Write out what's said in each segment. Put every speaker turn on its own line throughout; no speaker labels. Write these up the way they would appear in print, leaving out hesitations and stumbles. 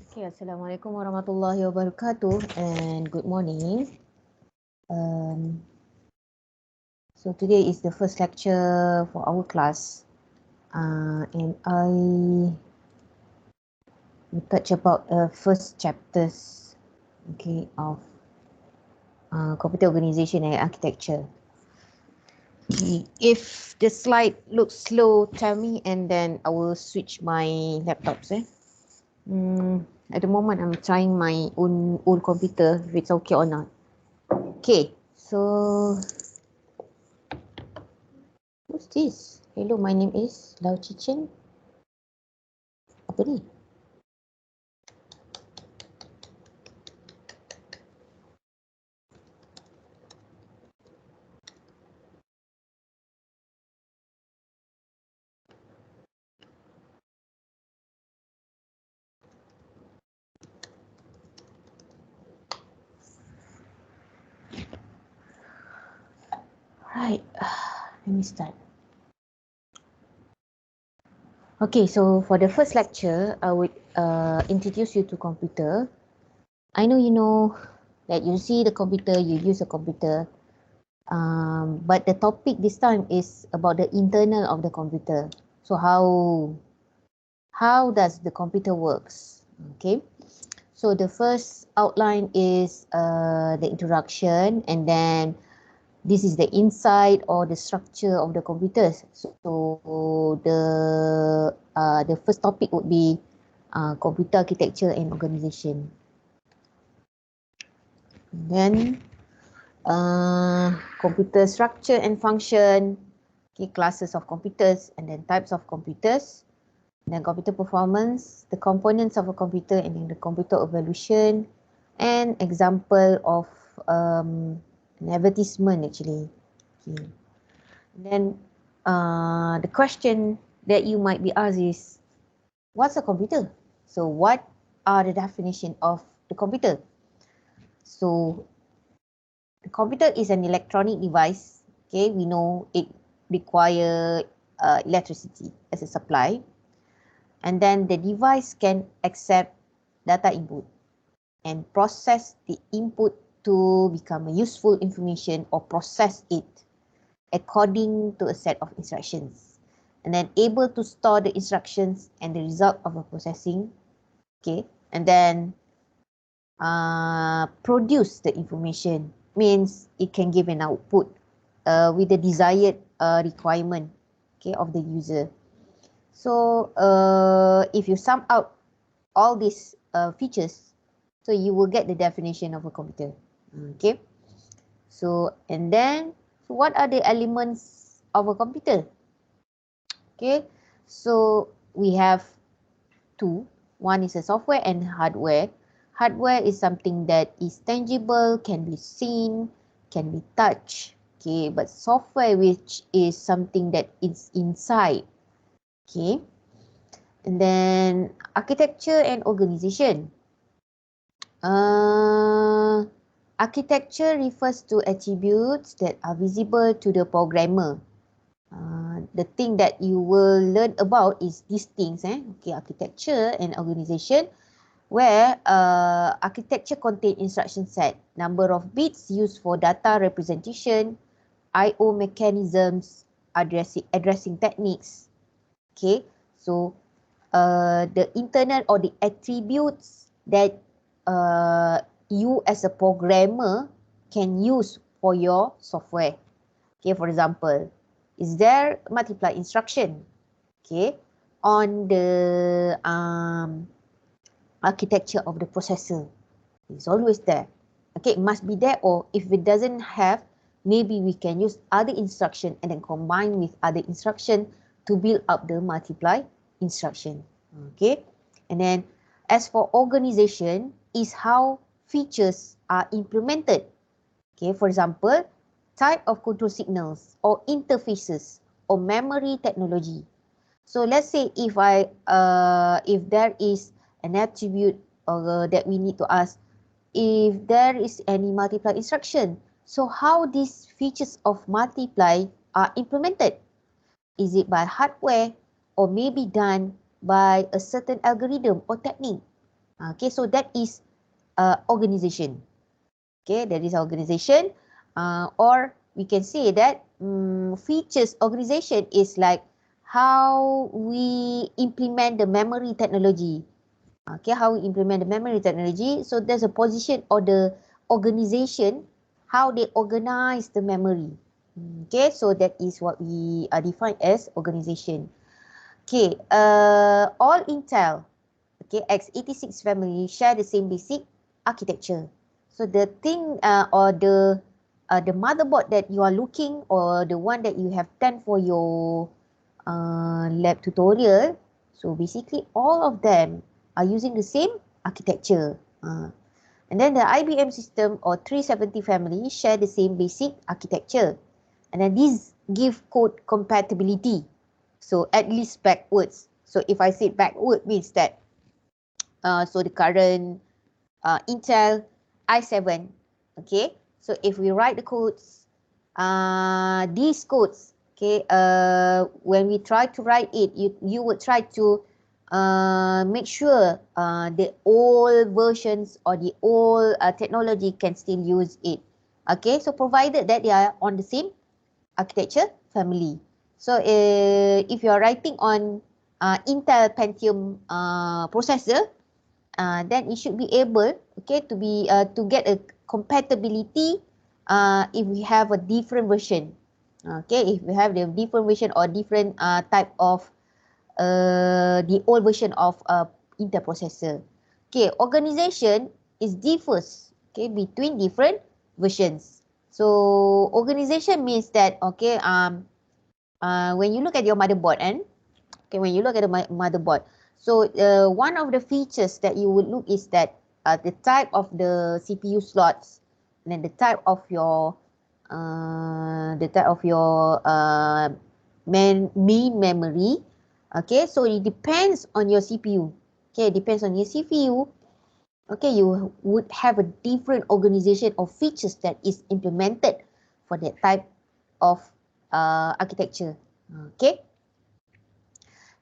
Okay, Assalamualaikum warahmatullahi wabarakatuh and good morning. So today is the first lecture for our class and I will touch about first chapters of computer organization and architecture. Okay, if the slide looks slow, tell me and then I will switch my laptops. At the moment, I'm trying my own computer if it's okay or not. Okay, so who's this? Hello, my name is Lau Chichen. Apa ni? Right, let me start. Okay, so for the first lecture, I would introduce you to computer. I know you know that you see the computer, you use a computer, but the topic this time is about the internal of the computer. So how does the computer works? Okay, so the first outline is the introduction, and then this is the inside or the structure of the computers. So the first topic would be computer architecture and organization. Then computer structure and function, classes of computers, and then types of computers, and then computer performance, the components of a computer, and then the computer evolution, and example of an advertisement actually. Okay. Then the question that you might be asked is, what's a computer? So what are the definition of the computer? So the computer is an electronic device. Okay, we know it require electricity as a supply. And then the device can accept data input and process the input to become a useful information or process it according to a set of instructions, and then able to store the instructions and the result of a processing, okay, and then produce the information, means it can give an output with the desired requirement, okay, of the user. So if you sum out all these features, so you will get the definition of a computer. Okay, so and then so what are the elements of a computer? Okay, so we have two. One is a software and hardware. Hardware is something that is tangible, can be seen, can be touched. Okay, but software, which is something that is inside. Okay, and then architecture and organization. Architecture refers to attributes that are visible to the programmer. The thing that you will learn about is these things. Okay, architecture and organization, where architecture contain instruction set, number of bits used for data representation, I/O mechanisms, addressing techniques. Okay, so the internal or the attributes that you as a programmer can use for your software. Okay, for example, is there multiply instruction? Okay, on the architecture of the processor. It's always there. Okay, it must be there, or if it doesn't have, maybe we can use other instruction and then combine with other instruction to build up the multiply instruction. Okay, and then as for organization, is how features are implemented. Okay, for example, type of control signals or interfaces or memory technology. So let's say if there is an attribute that we need to ask, if there is any multiply instruction, so how these features of multiply are implemented? Is it by hardware or maybe done by a certain algorithm or technique? Okay, so that is organization. Okay, that is organization. Or we can say that features organization is like how we implement the memory technology. Okay, how we implement the memory technology. So there's a position or the organization, how they organize the memory. Okay, so that is what we define as organization. Okay, all Intel, okay, x86 family share the same basic architecture. So the thing or the motherboard that you are looking, or the one that you have done for your lab tutorial, so basically all of them are using the same architecture. And then the IBM system or 370 family share the same basic architecture. And then these give code compatibility. So at least backwards. So if I say backward means that so the current Intel i7, okay, so if we write the codes, these codes, okay, when we try to write it, you would try to make sure the old versions or the old technology can still use it. Okay, so provided that they are on the same architecture family. So if you are writing on Intel Pentium processor, then it should be able, okay, to be to get a compatibility if we have a different version. Okay, if we have the different version or different type of the old version of Intel processor. Okay, organization is differs, okay, between different versions. So organization means that, okay, when you look at your motherboard, and okay, when you look at the motherboard, so one of the features that you would look is that the type of the CPU slots, and then the type of your main memory. Okay, so it depends on your CPU. Okay, it depends on your CPU. Okay, you would have a different organization of features that is implemented for that type of architecture. Okay.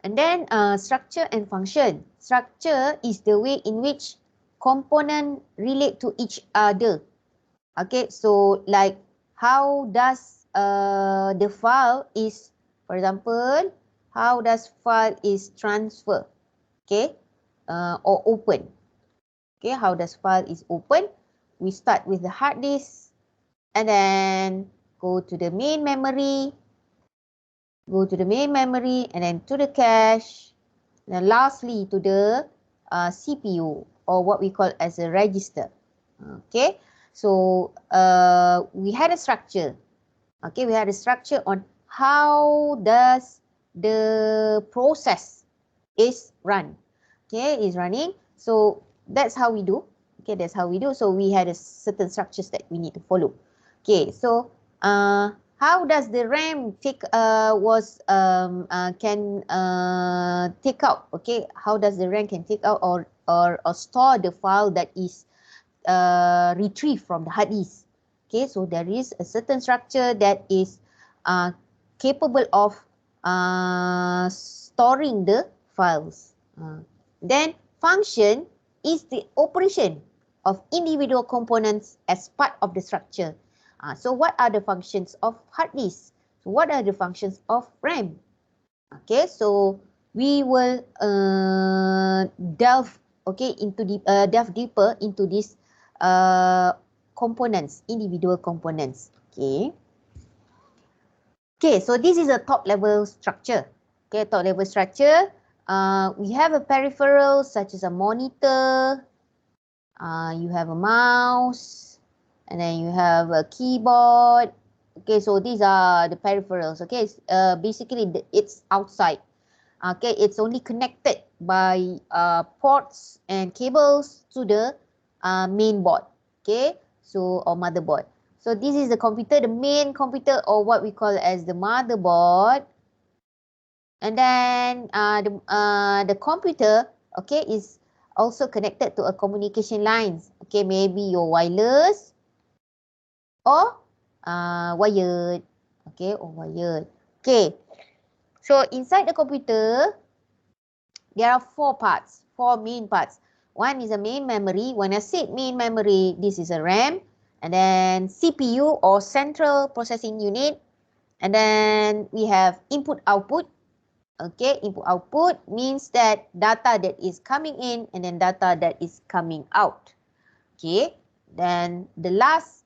And then structure and function. Structure is the way in which components relate to each other. Okay, so like how does the file is, for example, how does file is transfer, okay, or open. Okay, how does file is open? We start with the hard disk and then go to the main memory, and then to the cache, and then lastly to the CPU, or what we call as a register. Okay, so we had a structure. Okay, we had a structure on how does the process is run. Okay, is running. So that's how we do. Okay, that's how we do. So we had a certain structures that we need to follow. Okay, so how does the RAM take can take out? Okay, how does the RAM can take out or store the file that is retrieved from the hard disk? Okay, so there is a certain structure that is capable of storing the files. Then function is the operation of individual components as part of the structure. So what are the functions of hard disk? So what are the functions of RAM? Okay, so we will delve deeper into these components, individual components. Okay. Okay, so this is a top level structure. Okay, top level structure. We have a peripheral such as a monitor. You have a mouse, and then you have a keyboard. Okay, so these are the peripherals. Okay, basically it's outside. Okay, it's only connected by ports and cables to the main board. Okay, so or motherboard. So this is the computer, the main computer, or what we call as the motherboard. And then the computer, okay, is also connected to a communication lines. Okay, maybe your wireless or wired. Okay, or wired. Okay, so inside the computer, there are four main parts. One is a main memory. When I said main memory, this is a RAM. And then CPU or central processing unit. And then we have input output. Okay, input output means that data that is coming in and then data that is coming out. Okay, then the last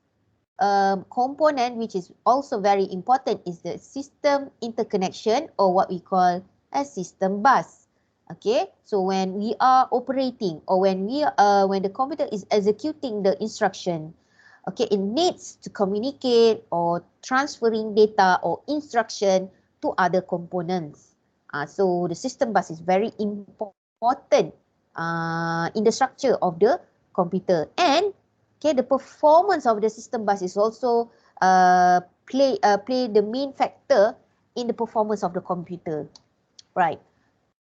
component which is also very important is the system interconnection, or what we call a system bus. Okay, so when we are operating, or when the computer is executing the instruction, okay, it needs to communicate or transferring data or instruction to other components. So the system bus is very important in the structure of the computer. And okay, the performance of the system bus is also play the main factor in the performance of the computer. Right.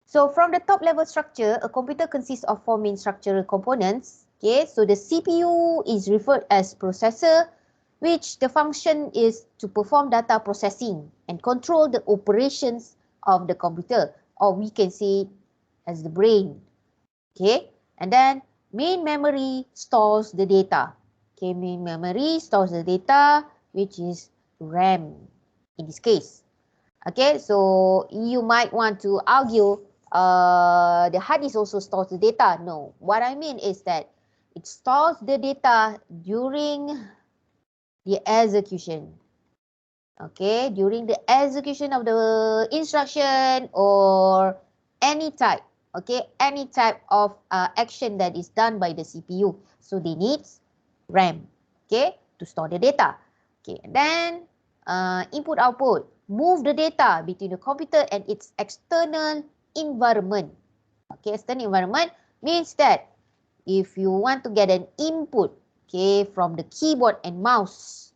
So from the top level structure, a computer consists of four main structural components. Okay, so the CPU is referred as processor, which the function is to perform data processing and control the operations of the computer, or we can say as the brain. Okay, and then main memory stores the data. Okay, main memory stores the data, which is RAM in this case. Okay, so you might want to argue the hard disk also stores the data. No, what I mean is that it stores the data during the execution. Okay, during the execution of the instruction or any type. Okay, any type of action that is done by the CPU. So they need RAM. Okay, to store the data. Okay, and then input output. Move the data between the computer and its external environment. Okay, external environment means that if you want to get an input, okay, from the keyboard and mouse,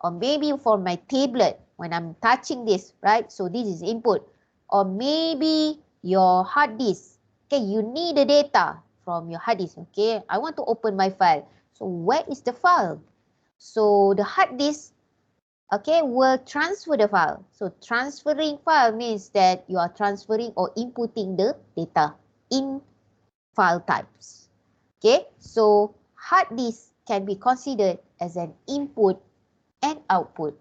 or maybe for my tablet when I'm touching this, right? So this is input. Or maybe your hard disk. Okay, you need the data from your hard disk. Okay, I want to open my file. So where is the file? So the hard disk, okay, will transfer the file. So transferring file means that you are transferring or inputting the data in file types. Okay, so hard disk can be considered as an input and output,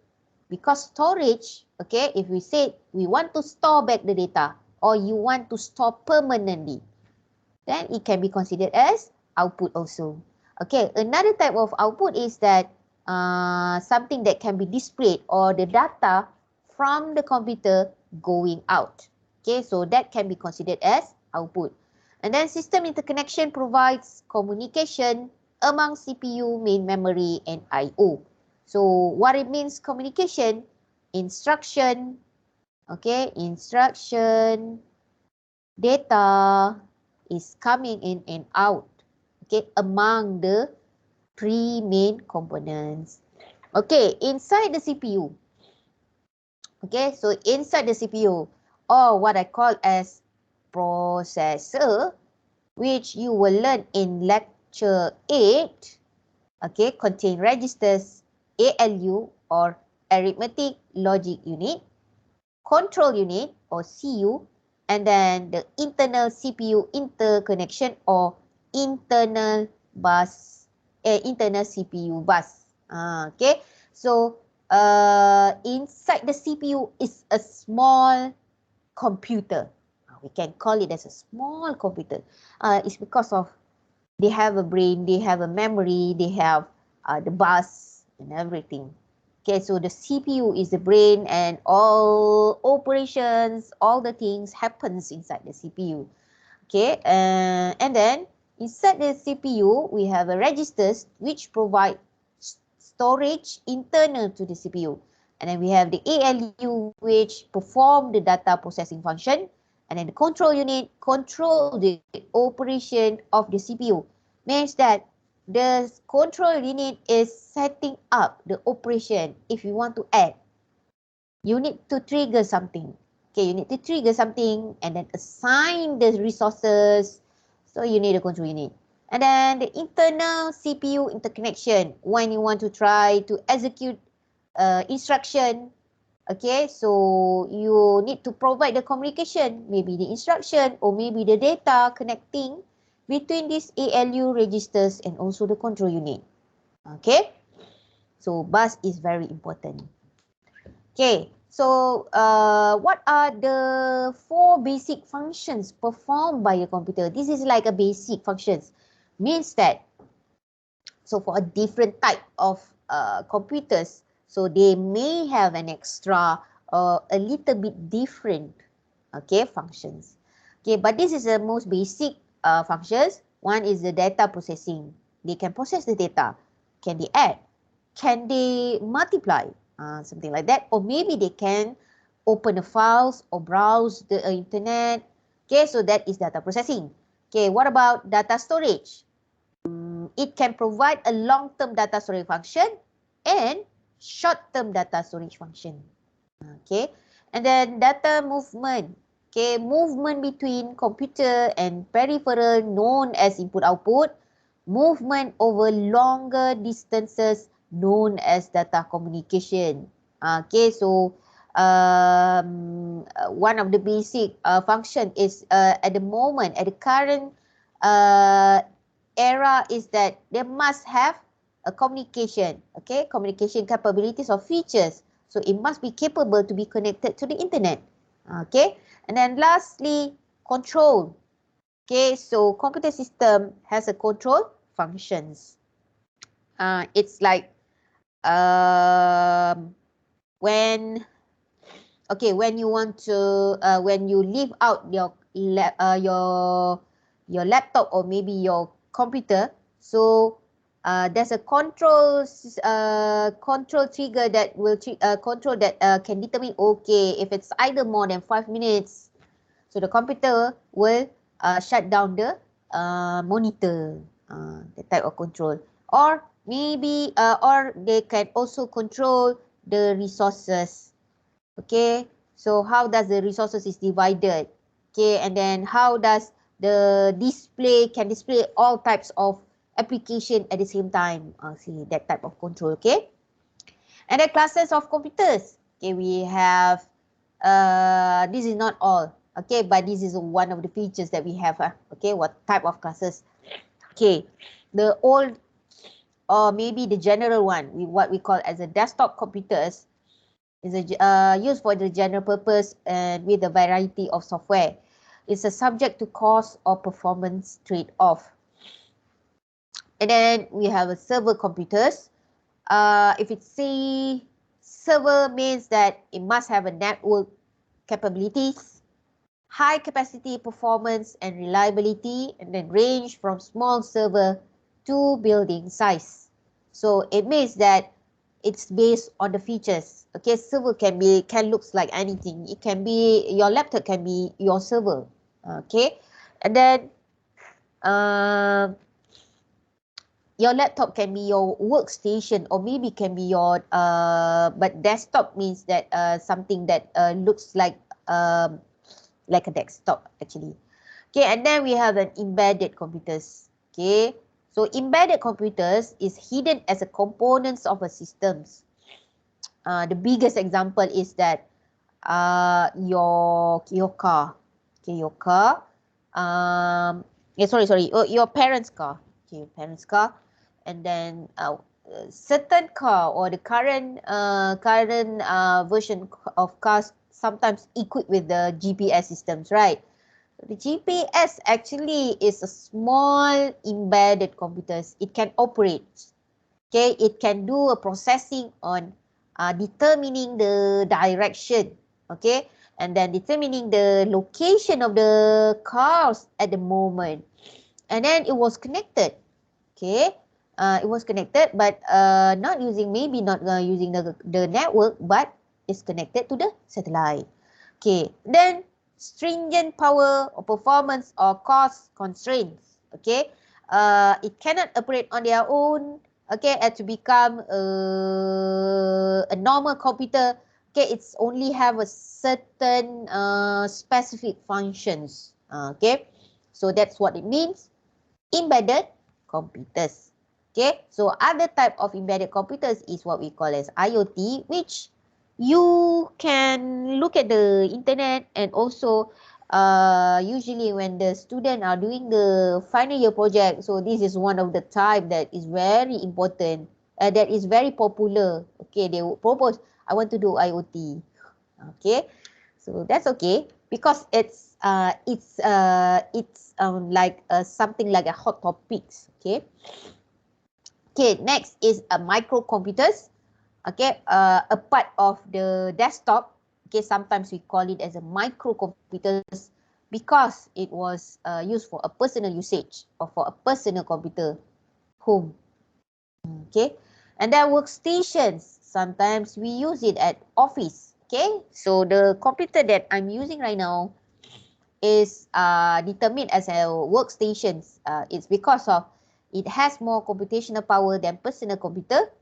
because storage, okay, if we say we want to store back the data or you want to store permanently, then it can be considered as output also. Okay, another type of output is that something that can be displayed, or the data from the computer going out. Okay, so that can be considered as output. And then system interconnection provides communication among CPU, main memory, and I/O. So what it means communication, instruction, okay, instruction, data is coming in and out, okay, among the three main components. Okay, inside the CPU, okay, so inside the CPU, or what I call as processor, which you will learn in lecture 8, okay, contain registers, ALU or arithmetic logic unit, control unit or CU, and then the internal CPU interconnection or internal bus, internal CPU bus. Okay, so inside the CPU is a small computer. We can call it as a small computer. It's because of they have a brain, they have a memory, they have the bus and everything. Okay, so the CPU is the brain, and all operations, all the things happens inside the CPU. Okay, and then inside the CPU, we have a registers which provide storage internal to the CPU. And then we have the ALU which perform the data processing function. And then the control unit control the operation of the CPU. Means that the control unit is setting up the operation. If you want to add, you need to trigger something. Okay, you need to trigger something and then assign the resources. So you need a control unit. And then the internal CPU interconnection, when you want to try to execute instruction. Okay, so you need to provide the communication, maybe the instruction or maybe the data connecting between these ALU registers and also the control unit. Okay, so bus is very important. Okay, so what are the 4 basic functions performed by a computer? This is like a basic functions. Means that, so for a different type of computers, so they may have an extra or a little bit different, okay, functions. Okay, but this is the most basic functions. One is the data processing. They can process the data. Can they add? Can they multiply? Something like that. Or maybe they can open the files or browse the internet. Okay, so that is data processing. Okay, what about data storage? It can provide a long-term data storage function and short-term data storage function. Okay, and then data movement. Okay, movement between computer and peripheral known as input-output. Movement over longer distances known as data communication. Okay, so one of the basic function is at the moment, at the current era, is that they must have a communication, okay, communication capabilities or features. So it must be capable to be connected to the internet. Okay, and then lastly, control. Okay, so computer system has a control functions. It's like when you want to when you leave out your laptop or maybe your computer, so there's a control trigger that will control that can determine, okay, if it's either more than 5 minutes, so the computer will shut down the monitor, the type of control. Or maybe or they can also control the resources. Okay, so how does the resources is divided? Okay, and then how does the display can display all types of application at the same time? See that type of control. Okay, and the classes of computers. Okay, we have this is not all. Okay, but this is one of the features that we have. Okay, what type of classes? Okay, the old or maybe the general one, what we call as a desktop computers, is used for the general purpose and with a variety of software. It's a subject to cost or performance trade-off. And then we have a server computers. If it's say server, means that it must have a network capabilities, high capacity, performance, and reliability, and then range from small server to building size. So it means that it's based on the features. Okay, server can looks like anything. It can be your laptop, can be your server. Okay, and then your laptop can be your workstation, or maybe can be your but desktop means that something that looks like a desktop actually. Okay, and then we have an embedded computers. Okay, so embedded computers is hidden as a components of a systems. The biggest example is that your car. Okay, your car. Sorry. Your parents' car. Okay, your parents' car, and then certain car or the current version of cars sometimes equipped with the GPS systems, right? The GPS actually is a small embedded computers. It can operate. Okay, it can do a processing on determining the direction. Okay, and then determining the location of the cars at the moment. And then it was connected. Okay, it was connected, but not using using the network, but it's connected to the satellite. Okay, then stringent power or performance or cost constraints. Okay, it cannot operate on their own. Okay, to become a normal computer. Okay, it's only have a certain specific functions. Okay, so that's what it means. Embedded computers. Okay, so other type of embedded computers is what we call as IoT, which you can look at the internet and also usually when the student are doing the final year project, so this is one of the type that is very important, that is very popular. Okay, they would propose, I want to do IoT. Okay, so that's okay because it's like something like a hot topics. Okay. Okay, next is a microcomputers. Okay, a part of the desktop. Okay, sometimes we call it as a microcomputers because it was used for a personal usage or for a personal computer home. Okay, and then workstations. Sometimes we use it at office. Okay, so the computer that I'm using right now is determined as a workstations. It's because of it has more computational power than personal computer.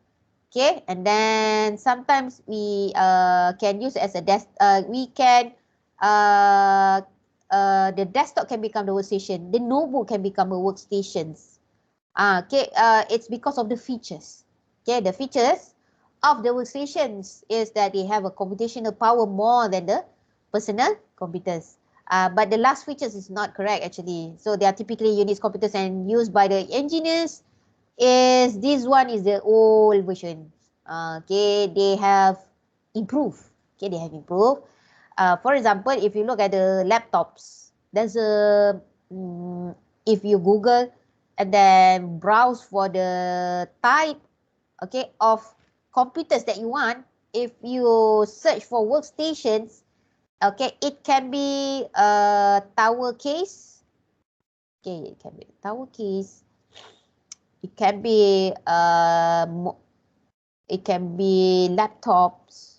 Okay, and then sometimes we can use as a desk. We can the desktop can become the workstation. The notebook can become a workstations. Okay, it's because of the features. Okay, the features of the workstations is that they have a computational power more than the personal computers. But the last features is not correct actually. So they are typically Unix computers and used by the engineers. Is this one is the old version. Okay, they have improved. Okay, they have improved. For example, if you look at the laptops, there's a if you Google and then browse for the type, okay, of computers that you want. If you search for workstations, okay, it can be a tower case. Okay, it can be a tower case. It can be laptops,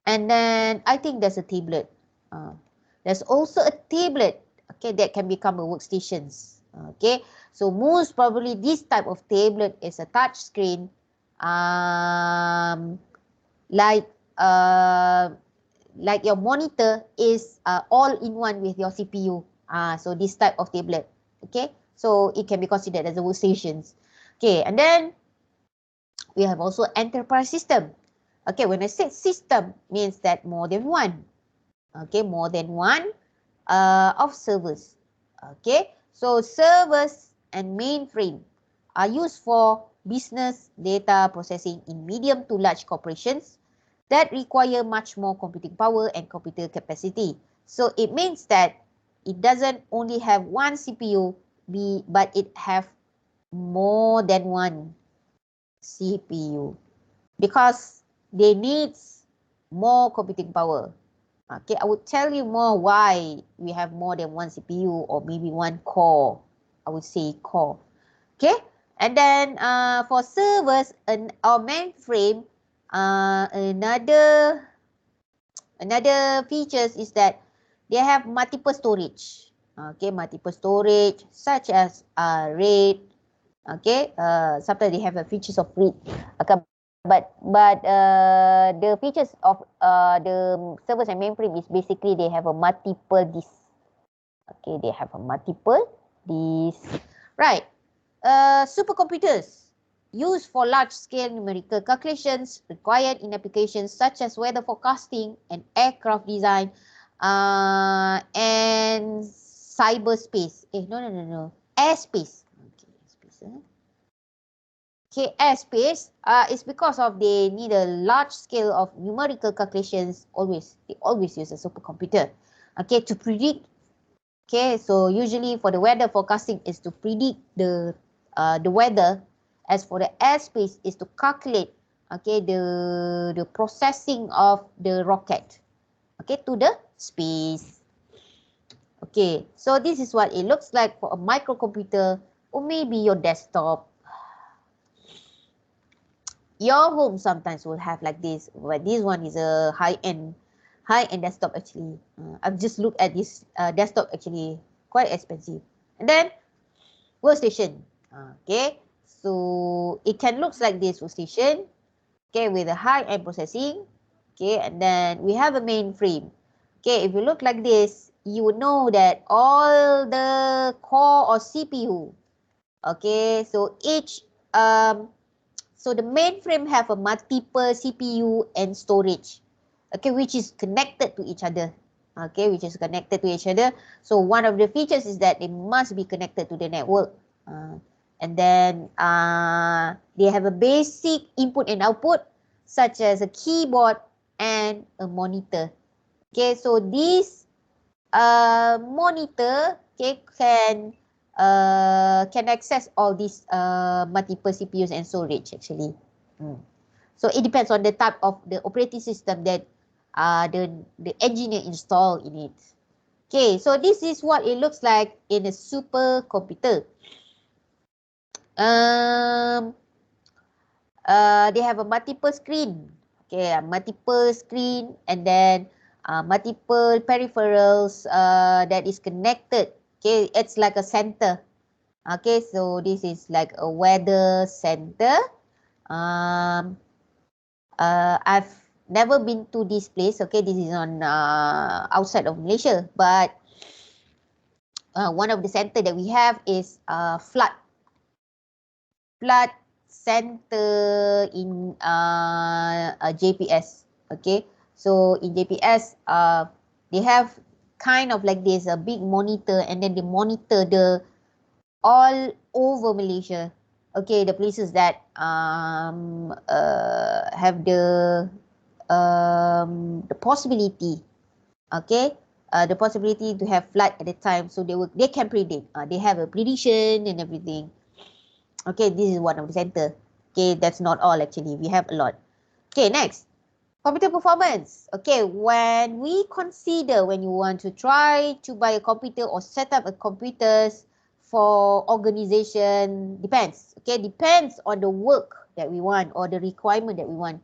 and then I think there's a tablet. There's also a tablet, okay, that can become a workstations. Okay, so most probably this type of tablet is a touch screen, like like your monitor is all in one with your CPU. So this type of tablet, okay, so it can be considered as a workstations. Okay, and then we have also enterprise system. Okay, when I say system, means that more than one. Okay, more than one of servers. Okay, so servers and mainframe are used for business data processing in medium to large corporations that require much more computing power and computer capacity. So it means that it doesn't only have one CPU, but it have more than one CPU because they need more computing power. Okay, I would tell you more why we have more than one CPU or maybe one core. I would say core. Okay, and then for servers or mainframe, another features is that they have multiple storage. Okay, multiple storage such as RAID. Okay, sometimes they have a features of RAID. Okay, but the features of the servers and mainframe is basically they have a multiple disk. Okay, they have a multiple disk. Right. Supercomputers used for large-scale numerical calculations required in applications such as weather forecasting and aircraft design and cyberspace. No. Airspace. Okay, airspace. Okay, airspace is because of they need a large scale of numerical calculations. They always use a supercomputer. Okay, to predict. Okay, so usually for the weather forecasting is to predict the weather. As for the airspace is to calculate, okay, the processing of the rocket, okay, to the space. Okay, so this is what it looks like for a microcomputer or maybe your desktop. Your home sometimes will have like this, but this one is a high-end desktop actually. I've just looked at this desktop actually, quite expensive. And then workstation. Okay, so it can looks like this workstation. Okay, with a high-end processing. Okay, and then we have a mainframe. Okay, if you look like this, you would know that all the core or CPU. Okay, so each so the mainframe have a multiple CPU and storage, okay, which is connected to each other. okay, which is connected to each other. So one of the features is that they must be connected to the network. And then they have a basic input and output, such as a keyboard and a monitor. Okay, so this monitor, okay, can access all these multiple CPUs and storage actually. So it depends on the type of the operating system that the engineer install in it. Okay, so this is what it looks like in a supercomputer. They have a multiple screen. Okay, multiple screen, and then multiple peripherals that is connected. Okay, it's like a center. Okay, so this is like a weather center. I've never been to this place. Okay, this is on outside of Malaysia, but one of the center that we have is flood center in JPS. Okay, so in JPS, they have kind of like this a big monitor, and then they monitor the all over Malaysia. Okay, the places that have the possibility, okay, the possibility to have flood at the time, so they can predict. They have a prediction and everything. Okay, this is one of the center. Okay, that's not all actually. We have a lot. Okay, next. Computer performance. Okay, when you want to try to buy a computer or set up a computers for organization, depends. Okay, depends on the work that we want or the requirement that we want.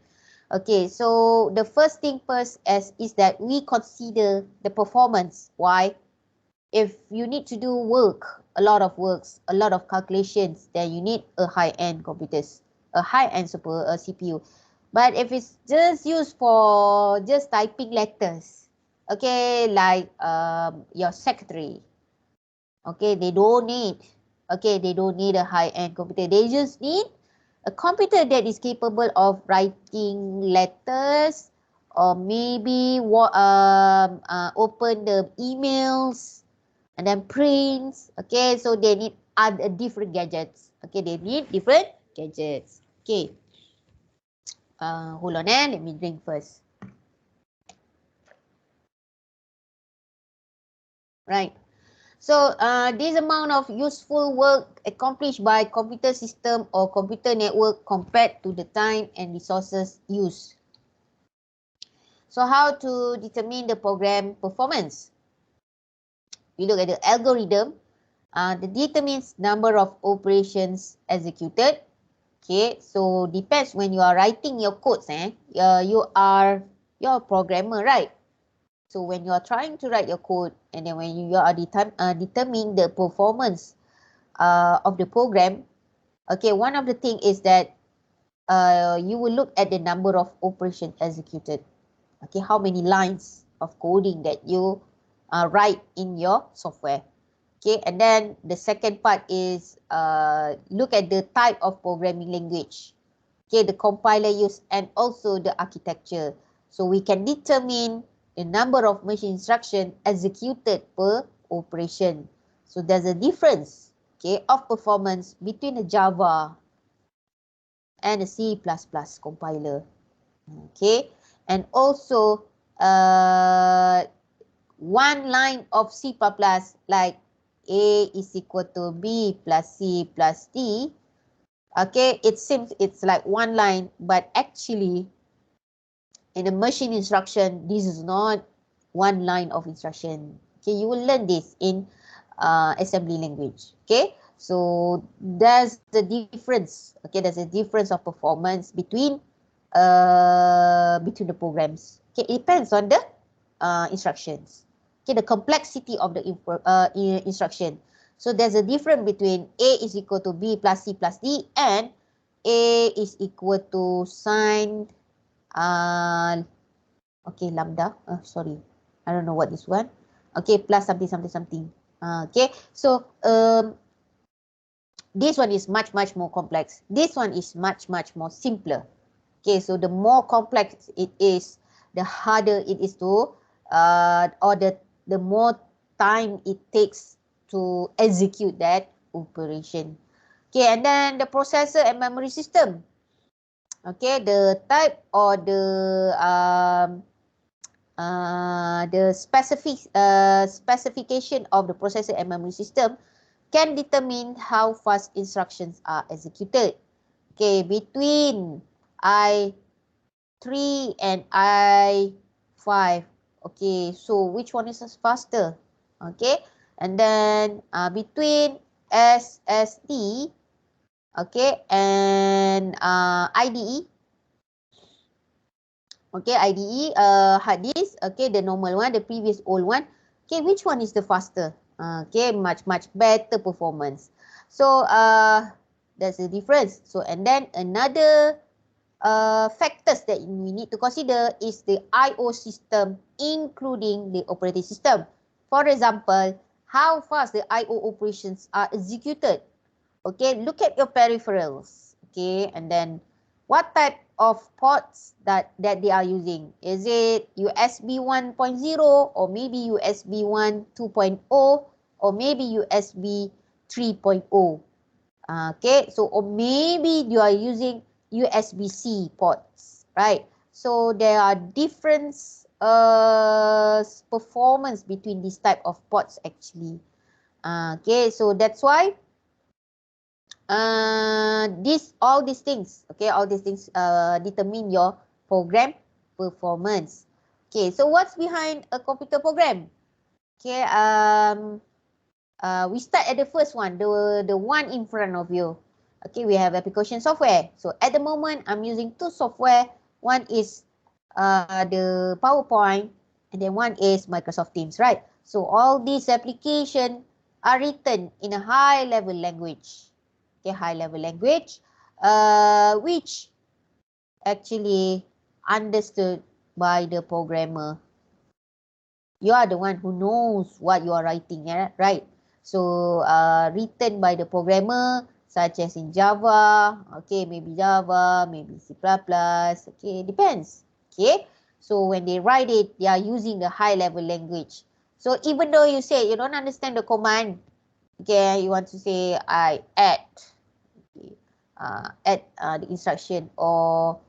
Okay, so the first thing first is that we consider the performance. Why? If you need to do work, a lot of works, a lot of calculations, then you need a high-end computers, a high-end CPU. But if it's just used for just typing letters, okay, like your secretary, okay, they don't need a high-end computer. They just need a computer that is capable of writing letters, or maybe open the emails and then prints. Okay, so they need other different gadgets. Okay, they need different gadgets. Okay, hold on, let me drink first. Right. So this amount of useful work accomplished by computer system or computer network compared to the time and resources used. So how to determine the program performance? We look at the algorithm. That determines number of operations executed. Okay, so depends when you are writing your codes, you're a programmer, right? So when you are trying to write your code, and then when you are determining the performance of the program, okay, one of the thing is that you will look at the number of operations executed. Okay, how many lines of coding that you write in your software. Okay, and then the second part is look at the type of programming language. Okay, the compiler used and also the architecture. So we can determine the number of machine instruction executed per operation. So there's a difference, okay, of performance between a Java and a C++ compiler. Okay, and also one line of C++, like A is equal to B plus C plus D. Okay, it seems it's like one line, but actually in a machine instruction, this is not one line of instruction. Okay, you will learn this in assembly language. Okay, so there's the difference. Okay, there's a difference of performance between the programs. Okay, it depends on the instructions. Okay, the complexity of the instruction. So there's a difference between A is equal to B plus C plus D and A is equal to sine okay, lambda. Sorry, I don't know what this one. Okay, plus something something something. Okay, so this one is much more complex. This one is much more simpler. Okay, so the more complex it is, the harder it is to or the more time it takes to execute that operation. Okay, and then the processor and memory system. Okay, the type or the specification of the processor and memory system can determine how fast instructions are executed. Okay, between I3 and I5. Okay, so which one is faster? Okay, and then between SSD, okay, and IDE. Okay, IDE, hard disk, okay, the normal one, the previous old one. Okay, which one is the faster? Okay, much better performance. So, that's the difference. So, and then another factors that we need to consider is the I/O system, including the operating system. For example, how fast the I/O operations are executed. Okay, look at your peripherals. Okay, and then what type of ports that they are using. Is it USB 1.0 or maybe USB 1 2.0 or maybe USB 3.0? Okay, so or maybe you are using USB-C ports, right? So there are different performance between these type of ports actually. Okay, so that's why all these things, okay, all these things determine your program performance. Okay, so what's behind a computer program? Okay, we start at the first one, the one in front of you. Okay, we have application software. So at the moment, I'm using two software. One is the PowerPoint, and then one is Microsoft Teams, right? So all these applications are written in a high-level language. Okay, high-level language, which actually understood by the programmer. You are the one who knows what you are writing, right? So, written by the programmer, such as in Java, okay, maybe Java, maybe C++, okay, depends, okay? So, when they write it, they are using the high-level language. So, even though you say you don't understand the command, okay, you want to say, I add, okay, add the instruction or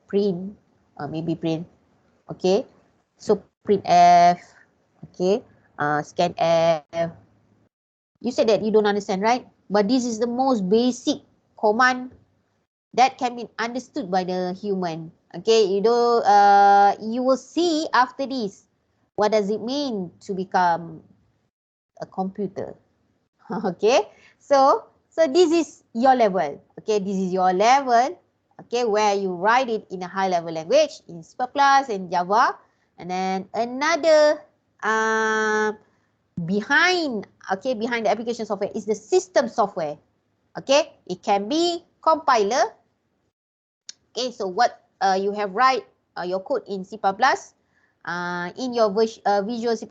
print, maybe print, okay? So print F, okay, scan F. You said that you don't understand, right? But this is the most basic command that can be understood by the human. Okay, you will see after this, what does it mean to become a computer? Okay, so this is your level. Okay, this is your level. Okay, where you write it in a high level language in C++ and Java. And then another behind the application software is the system software. Okay, it can be compiler. Okay, so what you have write your code in C++, in your Visual C++,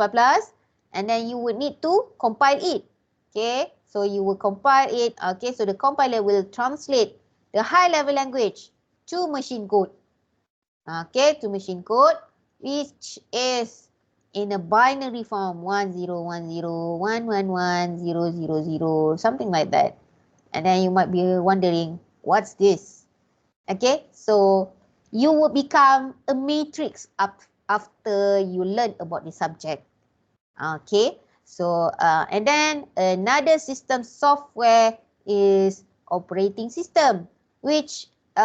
and then you would need to compile it. Okay, so you will compile it. Okay, so the compiler will translate the high level language to machine code. Okay, to machine code, which is in a binary form 1010111000, something like that. And then you might be wondering, what's this? Okay, so you will become a matrix after you learn about the subject. Okay, so and then another system software is operating system, which they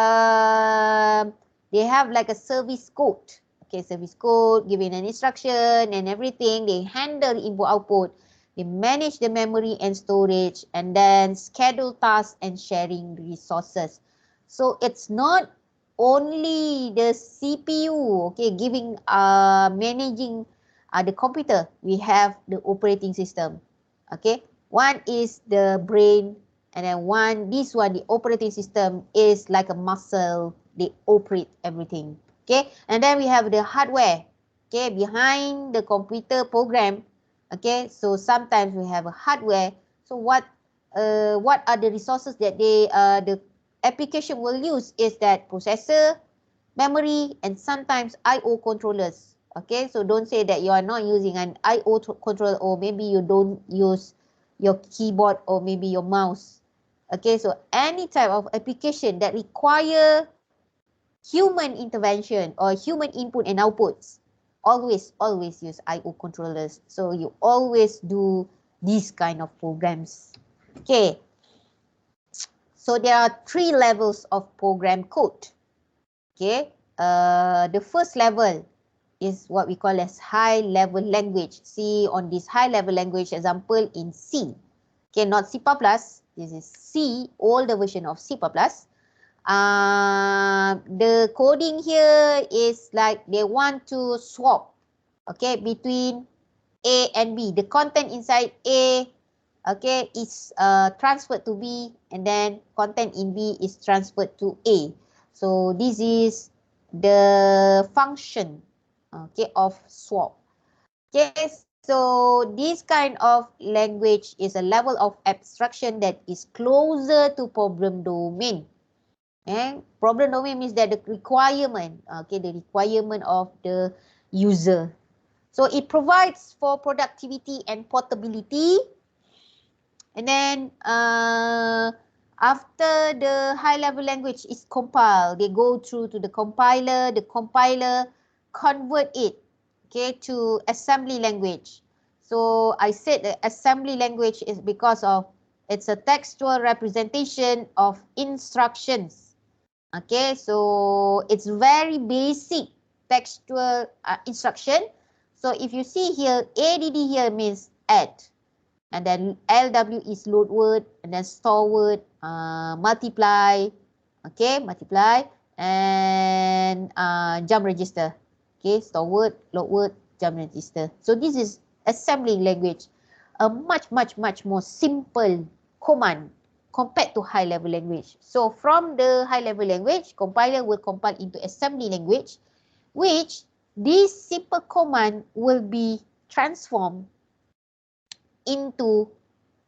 have like a service code. Okay, service code, giving an instruction and everything. They handle input output. They manage the memory and storage, and then schedule tasks and sharing resources. So it's not only the CPU, okay, giving managing the computer. We have the operating system. Okay, one is the brain, and then this one, the operating system, is like a muscle. They operate everything. Okay, and then we have the hardware. Okay, behind the computer program. Okay, so sometimes we have a hardware. So what are the resources that the application will use is that processor, memory, and sometimes I/O controllers. Okay, so don't say that you are not using an I/O controller, or maybe you don't use your keyboard or maybe your mouse. Okay, so any type of application that require human intervention or human input and outputs, always use I/O controllers. So you always do these kind of programs. Okay, so there are 3 levels of program code. Okay, the first level is what we call as high level language. See on this high level language example in C. Okay, not C++. This is C, older version of C++. The coding here is like they want to swap, okay, between A and B. The content inside A, okay, is transferred to B, and then content in B is transferred to A. So this is the function, okay, of swap. Okay, so this kind of language is a level of abstraction that is closer to problem domain. Problem domain means that the requirement, okay, the requirement of the user. So it provides for productivity and portability. And then after the high level language is compiled, they go through to the compiler. The compiler convert it, okay, to assembly language. So I said the assembly language is because of it's a textual representation of instructions. Okay, so it's very basic textual instruction. So if you see here, ADD here means add. And then LW is load word, and then store word, multiply, okay, multiply, and jump register. Okay, store word, load word, jump register. So this is assembly language, a much more simple command compared to high level language. So from the high level language, compiler will compile into assembly language, which this simple command will be transformed into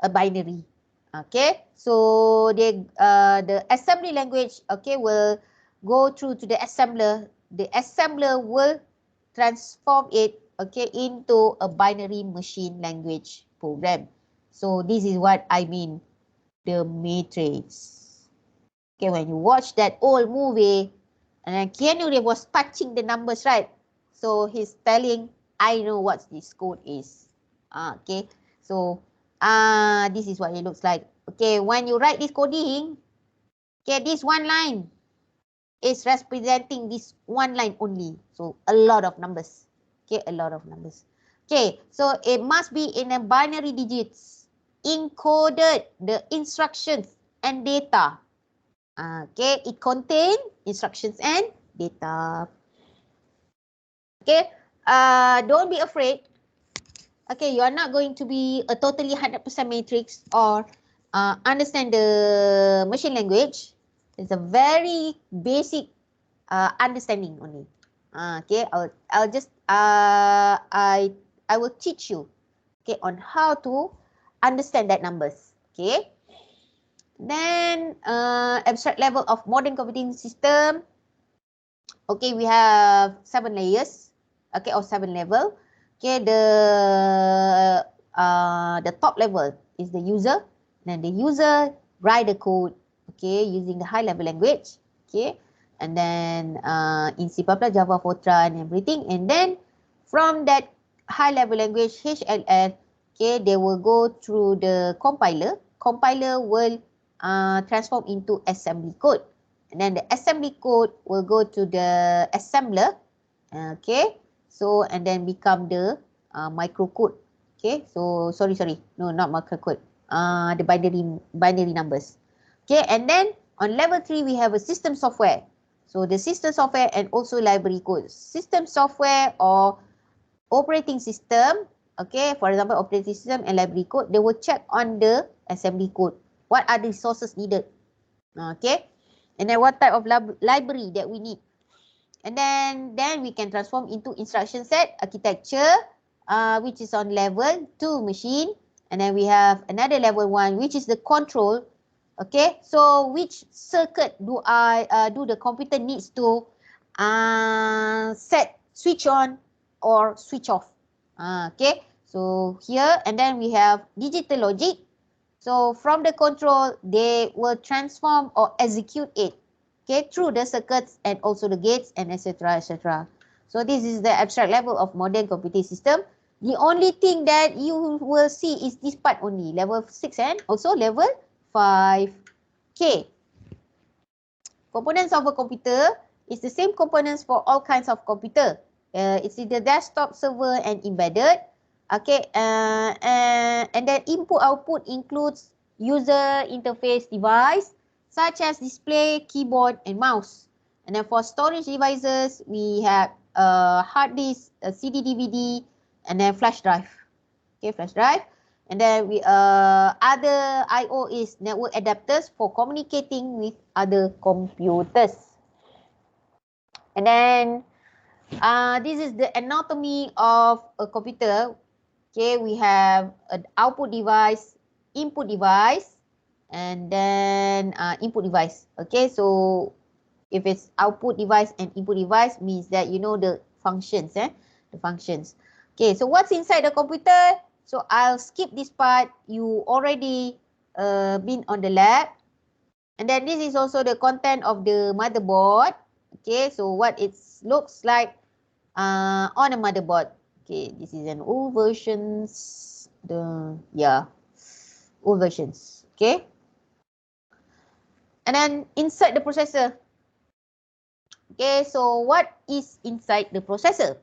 a binary. Okay, so the assembly language, okay, will go through to the assembler. The assembler will transform it, okay, into a binary machine language program. So this is what I mean, the matrix. Okay, when you watch that old movie, and then Keanu Reeves was touching the numbers, right? So he's telling, I know what this code is. Okay, so this is what it looks like. Okay, when you write this coding, okay, this one line is representing this one line only. So a lot of numbers. Okay, a lot of numbers. Okay, so it must be in a binary digits, encoded the instructions and data. Okay, it contains instructions and data. Okay, don't be afraid. Okay, you are not going to be a totally 100% matrix or understand the machine language. It's a very basic understanding only. Okay, I'll just I will teach you, okay, on how to understand that numbers. Okay. Then abstract level of modern computing system. Okay, we have 7 layers. Okay, or 7 level. Okay, the top level is the user. Then the user write the code, okay, using the high level language. Okay, and then in C++, Java, Fortran, and everything. And then from that high level language HLL, okay, they will go through the compiler. Compiler will transform into assembly code. And then the assembly code will go to the assembler. Okay, so and then become the microcode. Okay, so sorry, no, not microcode. The binary numbers. Okay, and then on level 3 we have a system software. So the system software and also library code. System software or operating system. Okay, for example, operating system and library code, they will check on the assembly code. What are the resources needed? Okay, and then what type of library that we need. And then we can transform into instruction set architecture, which is on level 2 machine. And then we have another level 1, which is the control. Okay, so which circuit do the computer needs to set switch on or switch off. Okay, so here and then we have digital logic. So from the control, they will transform or execute it, okay, through the circuits and also the gates and etc. etc. So this is the abstract level of modern computing system. The only thing that you will see is this part only, level 6 and also level 5. Okay. Components of a computer is the same components for all kinds of computer. It's either desktop, server, and embedded. Okay, and then input-output includes user interface device such as display, keyboard, and mouse. And then for storage devices, we have hard disk, a CD, DVD, and then flash drive. Okay, flash drive. And then we other I/O is network adapters for communicating with other computers. And then this is the anatomy of a computer. Okay, we have an output device, input device, and then input device. Okay, so if it's output device and input device means that you know the functions, the functions. Okay, so what's inside the computer? So I'll skip this part. You already been on the lab. And then this is also the content of the motherboard. Okay, so what it looks like on a motherboard. Okay, this is an old versions. Old versions. Okay. And then inside the processor. Okay, so what is inside the processor?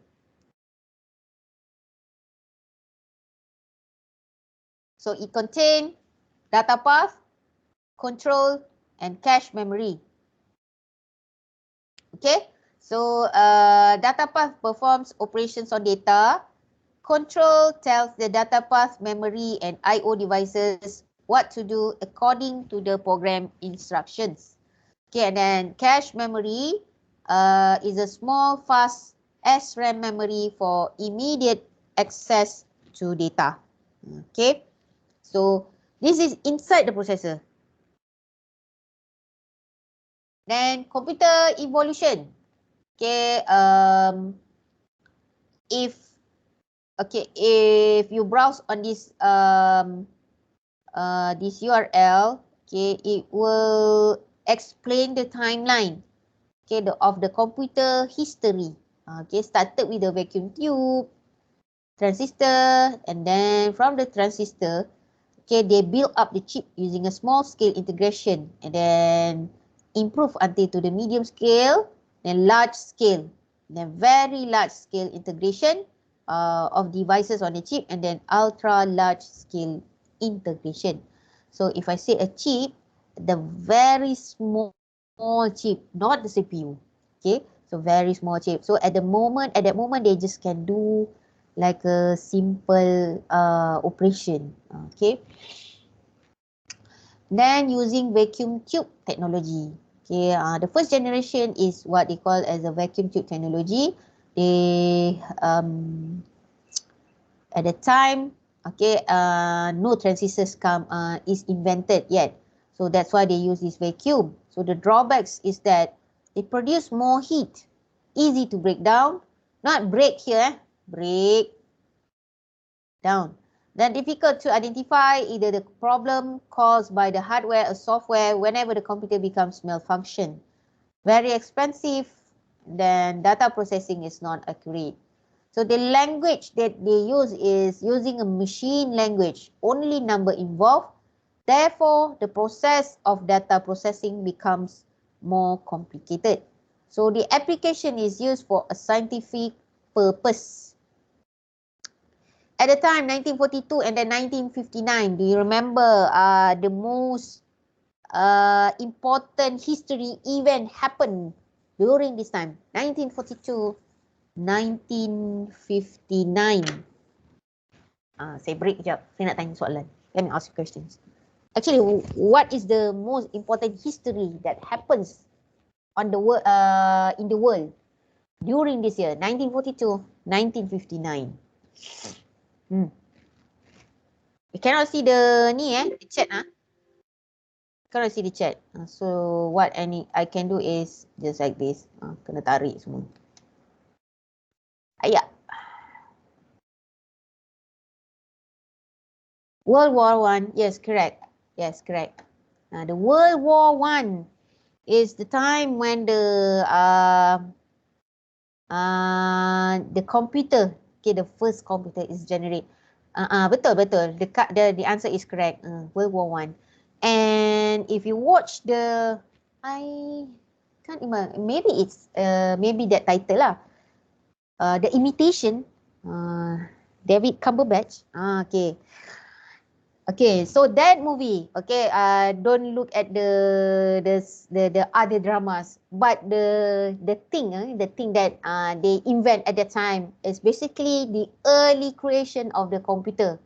So it contains data path, control, and cache memory. Okay, so data path performs operations on data. Control tells the data path, memory, and I/O devices what to do according to the program instructions. Okay, and then cache memory is a small, fast SRAM memory for immediate access to data. Okay, so this is inside the processor. Then computer evolution. Okay, if you browse on this this URL, okay, it will explain the timeline, okay, of the computer history. Okay, started with the vacuum tube, transistor, and then from the transistor, okay, they build up the chip using a small scale integration and then improve until to the medium scale, then large scale, then very large scale integration of devices on the chip, and then ultra large scale integration. So if I say a chip, the very small chip, not the CPU. Okay, so very small chip. So at that moment, they just can do like a simple operation. Okay. Then using vacuum tube technology. Okay, the first generation is what they call as a vacuum tube technology. They at the time, okay, no transistors is invented yet. So that's why they use this vacuum. So the drawbacks is that they produce more heat, easy to break down, not break here, break down. Then difficult to identify either the problem caused by the hardware or software whenever the computer becomes malfunction. Very expensive, then data processing is not accurate. So the language that they use is using a machine language, only number involved. Therefore, the process of data processing becomes more complicated. So the application is used for a scientific purpose. At the time, 1942 and then 1959, do you remember the most important history event happened during this time? 1942, 1959. Saya break kejap. Saya nak tanya soalan. Let me ask you questions. Actually, what is the most important history that happens on the in the world during this year? 1942, 1959. You cannot see the ni the chat . Cannot see the chat. So what I can do is just like this. Kena tarik semua. Ayak. World War One. Yes, correct. Yes, correct. The World War One is the time when the computer, okay, the first computer is generated. Betul. The answer is correct. World War One. And if you watch I can't imagine. Maybe it's maybe that title lah. The Imitation. David Cumberbatch. Okay. Okay, so that movie, okay, don't look at the other dramas, but the thing that they invent at that time is basically the early creation of the computer.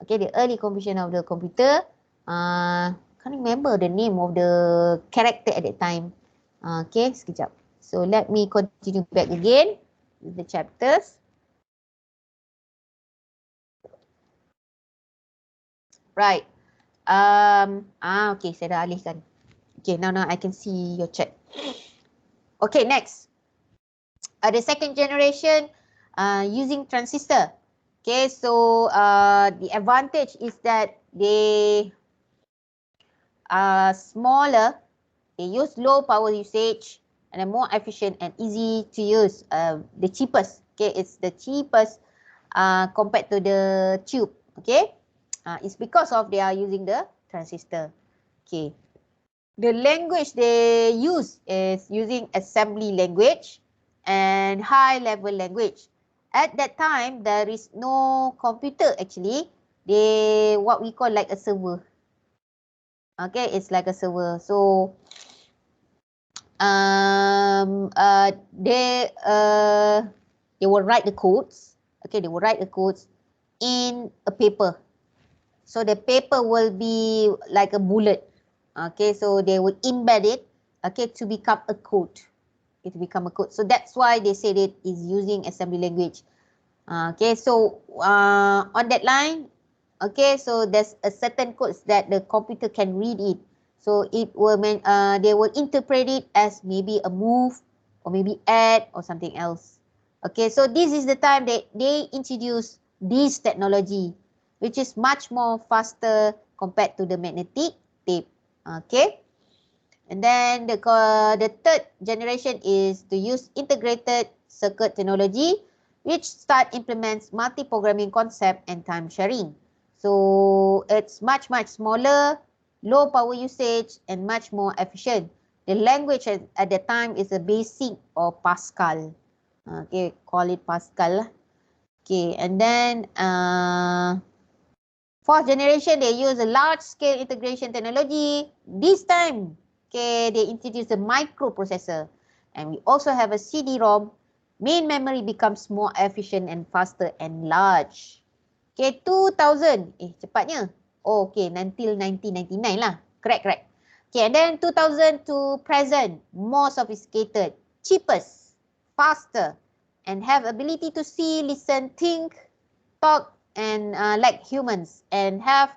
Okay, the early creation of the computer. Can't remember the name of the character at that time. Okay, sekejap. So let me continue back again with the chapters. Right. Okay, saya dah alihkan. Okay, now I can see your chat. Okay, next. The second generation using transistor. Okay, so the advantage is that they are smaller, they use low power usage, and are more efficient and easy to use. The cheapest. Okay, it's the cheapest compared to the tube. Okay, it's because of they are using the transistor. Okay. The language they use is using assembly language and high level language. At that time, there is no computer actually. They, what we call like a server. Okay, it's like a server. So, they will write the codes. Okay, they will write the codes in a paper. So the paper will be like a bullet. Okay, so they will embed it, okay, to become a code. Okay, to become a code. So that's why they said it is using assembly language. Okay, so on that line, okay, so there's a certain codes that the computer can read it. So it will they will interpret it as maybe a move or maybe add or something else. Okay, so this is the time that they introduce this technology, which is much more faster compared to the magnetic tape. Okay, and then the third generation is to use integrated circuit technology, which implements multi-programming concept and time sharing. So it's much smaller, low power usage, and much more efficient. The language at the time is a BASIC or Pascal. Okay, call it Pascal. Okay, and then fourth generation, they use a large-scale integration technology. This time, okay, they introduce a microprocessor. And we also have a CD-ROM. Main memory becomes more efficient and faster and large. Okay, 2000. Cepatnya. Oh, okay, until 1999 lah. Correct. Okay, and then 2000 to present, more sophisticated, cheapest, faster, and have ability to see, listen, think, talk, and like humans, and have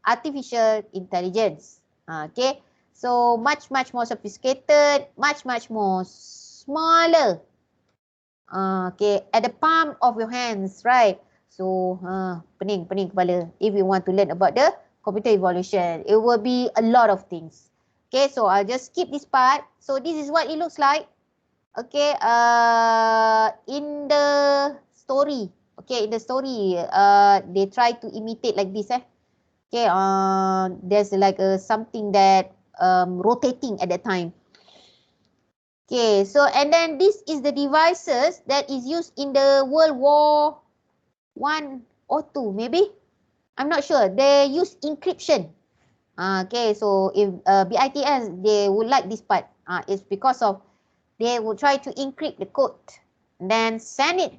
artificial intelligence. Okay, so much more sophisticated, much more smaller. Okay, at the palm of your hands, right? So pening kepala. If you want to learn about the computer evolution, it will be a lot of things. Okay, so I'll just skip this part. So this is what it looks like. Okay, in the story. Okay, in the story, they try to imitate like this. Okay, there's like something that rotating at that time. Okay, so and then this is the devices that is used in the World War One or Two, maybe. I'm not sure. They use encryption. Okay, so if BITS, they would like this part. It's because of they will try to encrypt the code, then send it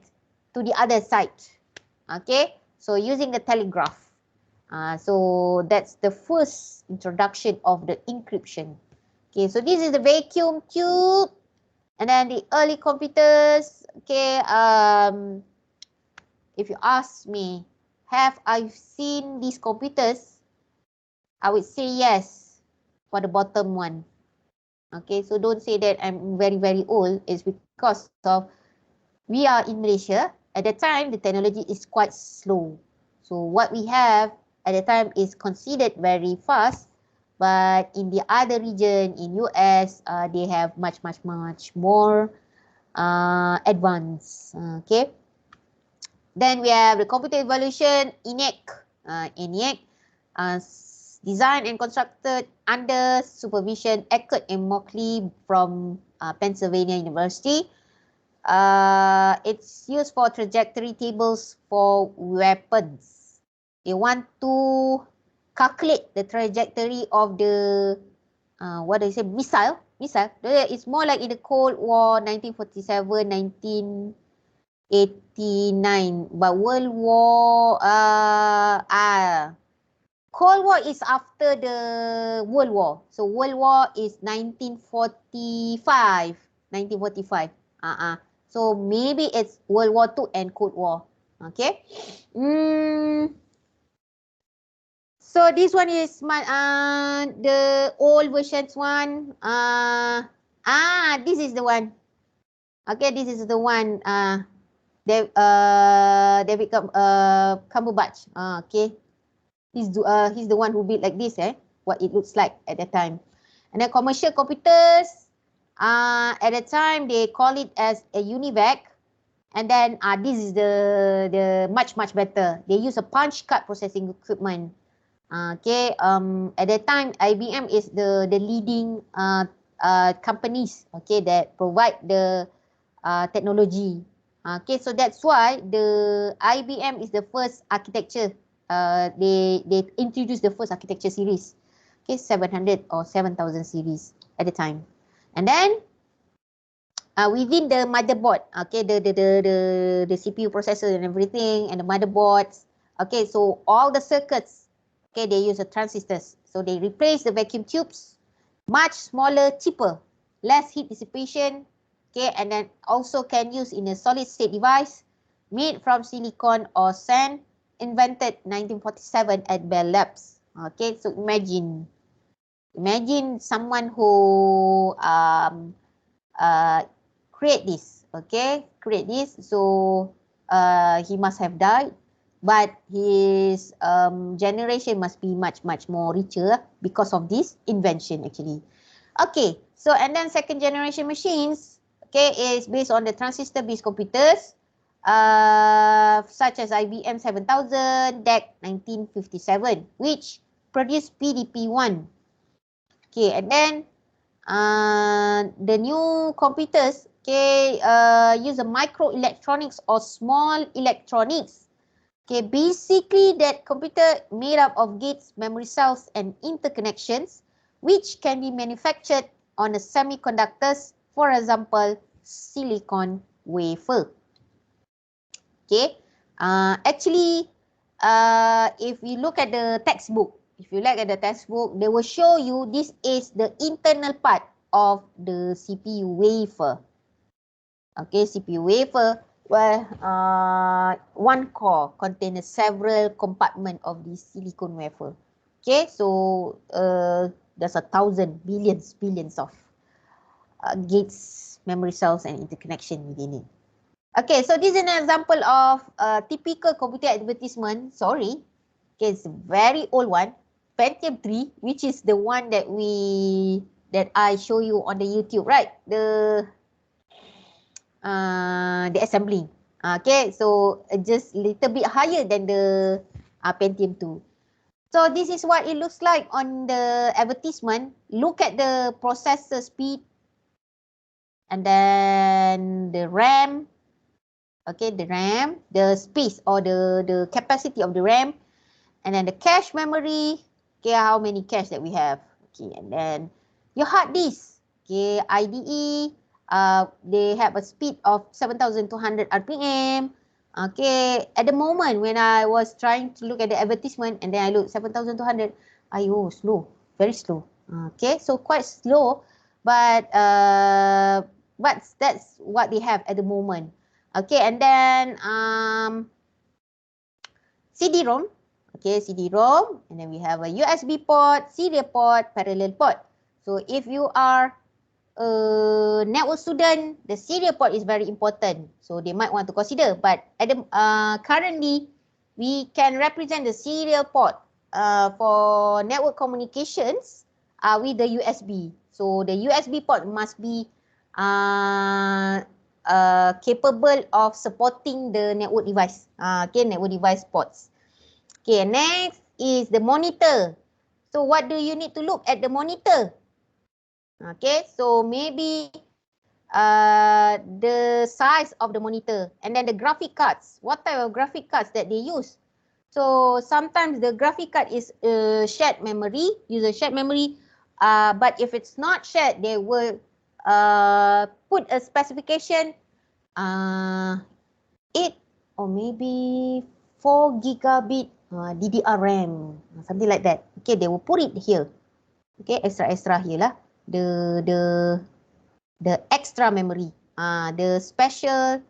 to the other side. Okay, so using the telegraph. So that's the first introduction of the encryption. Okay, so this is the vacuum tube, and then the early computers. Okay, if you ask me, have I seen these computers? I would say yes. for the bottom one. Okay, so don't say that I'm very, very old. It's because of we are in Malaysia. At the time, the technology is quite slow. So what we have at the time is considered very fast. But in the other region, in US, they have much more advanced. Okay. Then we have the computer evolution, ENIAC. ENIAC, designed and constructed under supervision Eckert and Mockley from Pennsylvania University. It's used for trajectory tables for weapons. They want to calculate the trajectory of the what do you say, missile. It's more like in the Cold War, 1947, 1989. But World War, Cold War is after the World War. So World War is 1945. 1945. So maybe it's World War II and Cold War. Okay. So this one is my the old versions one. This is the one. Okay, this is the one. David Cumberbatch. Okay. He's the one who built like this, what it looks like at that time. And then commercial computers, at the time they call it as a UNIVAC. And then this is the much better. They use a punch card processing equipment. Okay. At that time, IBM is the leading companies, okay, that provide the technology. Okay, so that's why the IBM is the first architecture. They introduced the first architecture series. Okay, 700 or 7000 series at the time. And then within the motherboard, okay, the CPU processor and everything, and the motherboards. Okay, so all the circuits, okay, they use the transistors. So they replace the vacuum tubes, much smaller, cheaper, less heat dissipation. Okay, and then also can use in a solid state device made from silicon or sand, invented 1947 at Bell Labs. Okay, so imagine someone who create this. Okay, create this. So he must have died, but his generation must be much more richer because of this invention actually. Okay, so and then second generation machines, okay, is based on the transistor based computers such as IBM 7000, DEC 1957, which produced PDP-1. Okay, and then the new computers, okay, use a microelectronics or small electronics. Okay, basically that computer made up of gates, memory cells, and interconnections, which can be manufactured on a semiconductors, for example, silicon wafer. Okay, actually, if you look at the textbook, they will show you this is the internal part of the CPU wafer. Okay, CPU wafer, where one core contains several compartments of the silicon wafer. Okay, so there's 1,000 billions of gates, memory cells, and interconnection within it. Okay, so this is an example of a typical computer advertisement. Sorry, okay, it's a very old one. Pentium 3, which is the one that I show you on the YouTube, right? The assembly. Okay, so just a little bit higher than the Pentium 2. So this is what it looks like on the advertisement. Look at the processor speed, and then the RAM. Okay, the RAM, the space or the capacity of the RAM, and then the cache memory. Okay, how many cache that we have. Okay, and then your hard disk. Okay, IDE. They have a speed of 7,200 RPM. Okay, at the moment when I was trying to look at the advertisement and then I look 7,200, ayo, slow, very slow. Okay, so quite slow, but that's what they have at the moment. Okay, and then CD-ROM. Okay, CD-ROM, and then we have a USB port, serial port, parallel port. So if you are a network student, the serial port is very important. So they might want to consider. But at the, currently, we can represent the serial port for network communications with the USB. So the USB port must be capable of supporting the network device. Okay, network device ports. Okay, next is the monitor. So what do you need to look at the monitor? Okay, so maybe the size of the monitor, and then the graphic cards. What type of graphic cards that they use? So sometimes the graphic card is shared memory, user shared memory. But if it's not shared, they will put a specification 8 or maybe 4 gigabit DDR RAM, something like that. Okay, they will put it here. Okay, extra here lah. The extra memory, the special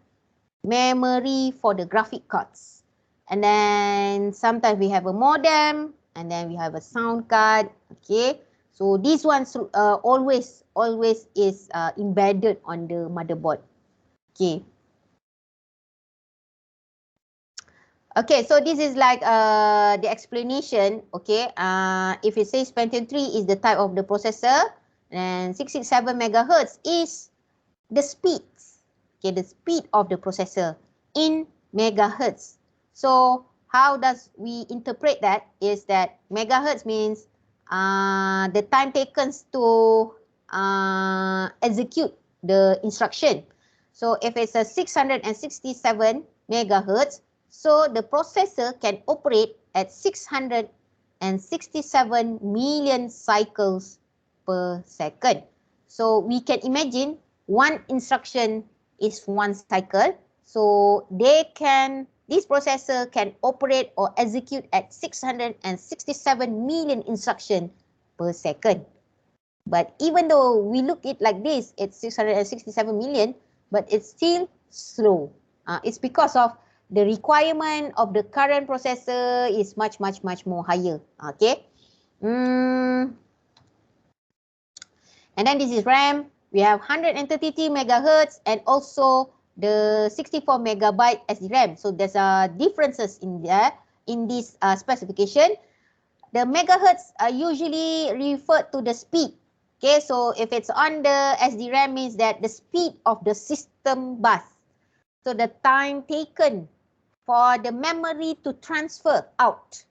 memory for the graphic cards. And then sometimes we have a modem, and then we have a sound card. Okay, so these ones always is embedded on the motherboard. Okay. Okay, so this is like the explanation. Okay, if it says Pentium 3 is the type of the processor, and 667 megahertz is the speed. Okay, the speed of the processor in megahertz. So how does we interpret that? Is that megahertz means the time taken to execute the instruction. So if it's a 667 megahertz, so the processor can operate at 667 million cycles per second. So we can imagine one instruction is one cycle. So this processor can operate or execute at 667 million instructions per second. But even though we look at it like this, it's 667 million, but it's still slow. It's because of the requirement of the current processor is much more higher. Okay. And then this is RAM. We have 133 megahertz and also the 64 megabyte SDRAM. So there's differences in there in this specification. The megahertz are usually referred to the speed. Okay, so if it's on the SDRAM means that the speed of the system bus. So the time taken for the memory to transfer out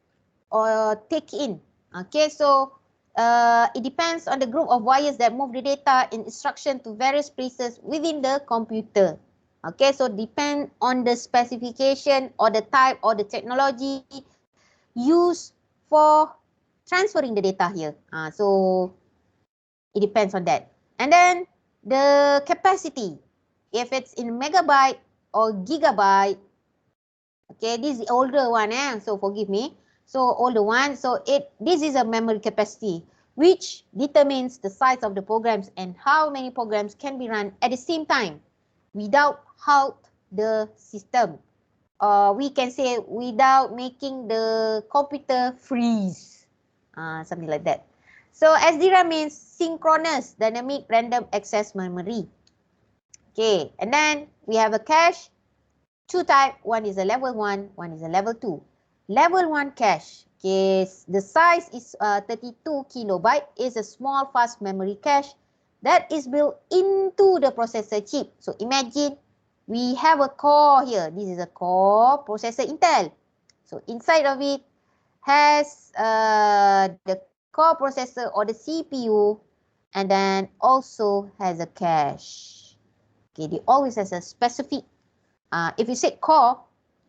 or take in. Okay, so it depends on the group of wires that move the data in instruction to various places within the computer. Okay, so depend on the specification or the type or the technology used for transferring the data here. So it depends on that. And then the capacity, if it's in megabyte or gigabyte. Okay, this is the older one, so forgive me. So older one, so this is a memory capacity which determines the size of the programs and how many programs can be run at the same time without halt the system. We can say without making the computer freeze, something like that. So SDRAM means synchronous dynamic random access memory. Okay, and then we have a cache. Two type, one is a level 1, one is a level 2. Level 1 cache, okay, the size is 32 kilobyte, is a small fast memory cache that is built into the processor chip. So imagine we have a core here. This is a core processor Intel. So inside of it has the core processor or the CPU, and then also has a cache. Okay, they always has a specific. If you say core,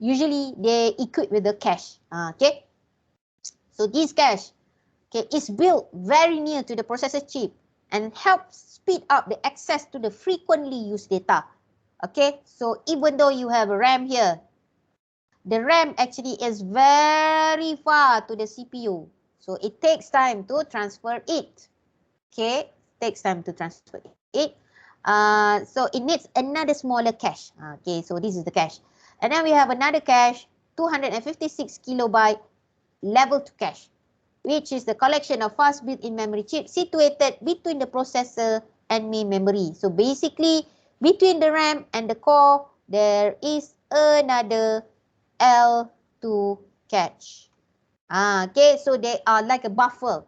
usually they equip with the cache. Okay, so this cache, okay, is built very near to the processor chip and helps speed up the access to the frequently used data. Okay, so even though you have a RAM here, the RAM actually is very far to the CPU. So it takes time to transfer it. Okay, takes time to transfer it. So it needs another smaller cache. Okay, so this is the cache. And then we have another cache, 256 kilobyte, level to cache, which is the collection of fast built-in memory chips situated between the processor and main memory. So basically, between the RAM and the core, there is another L2 cache. Okay, so they are like a buffer.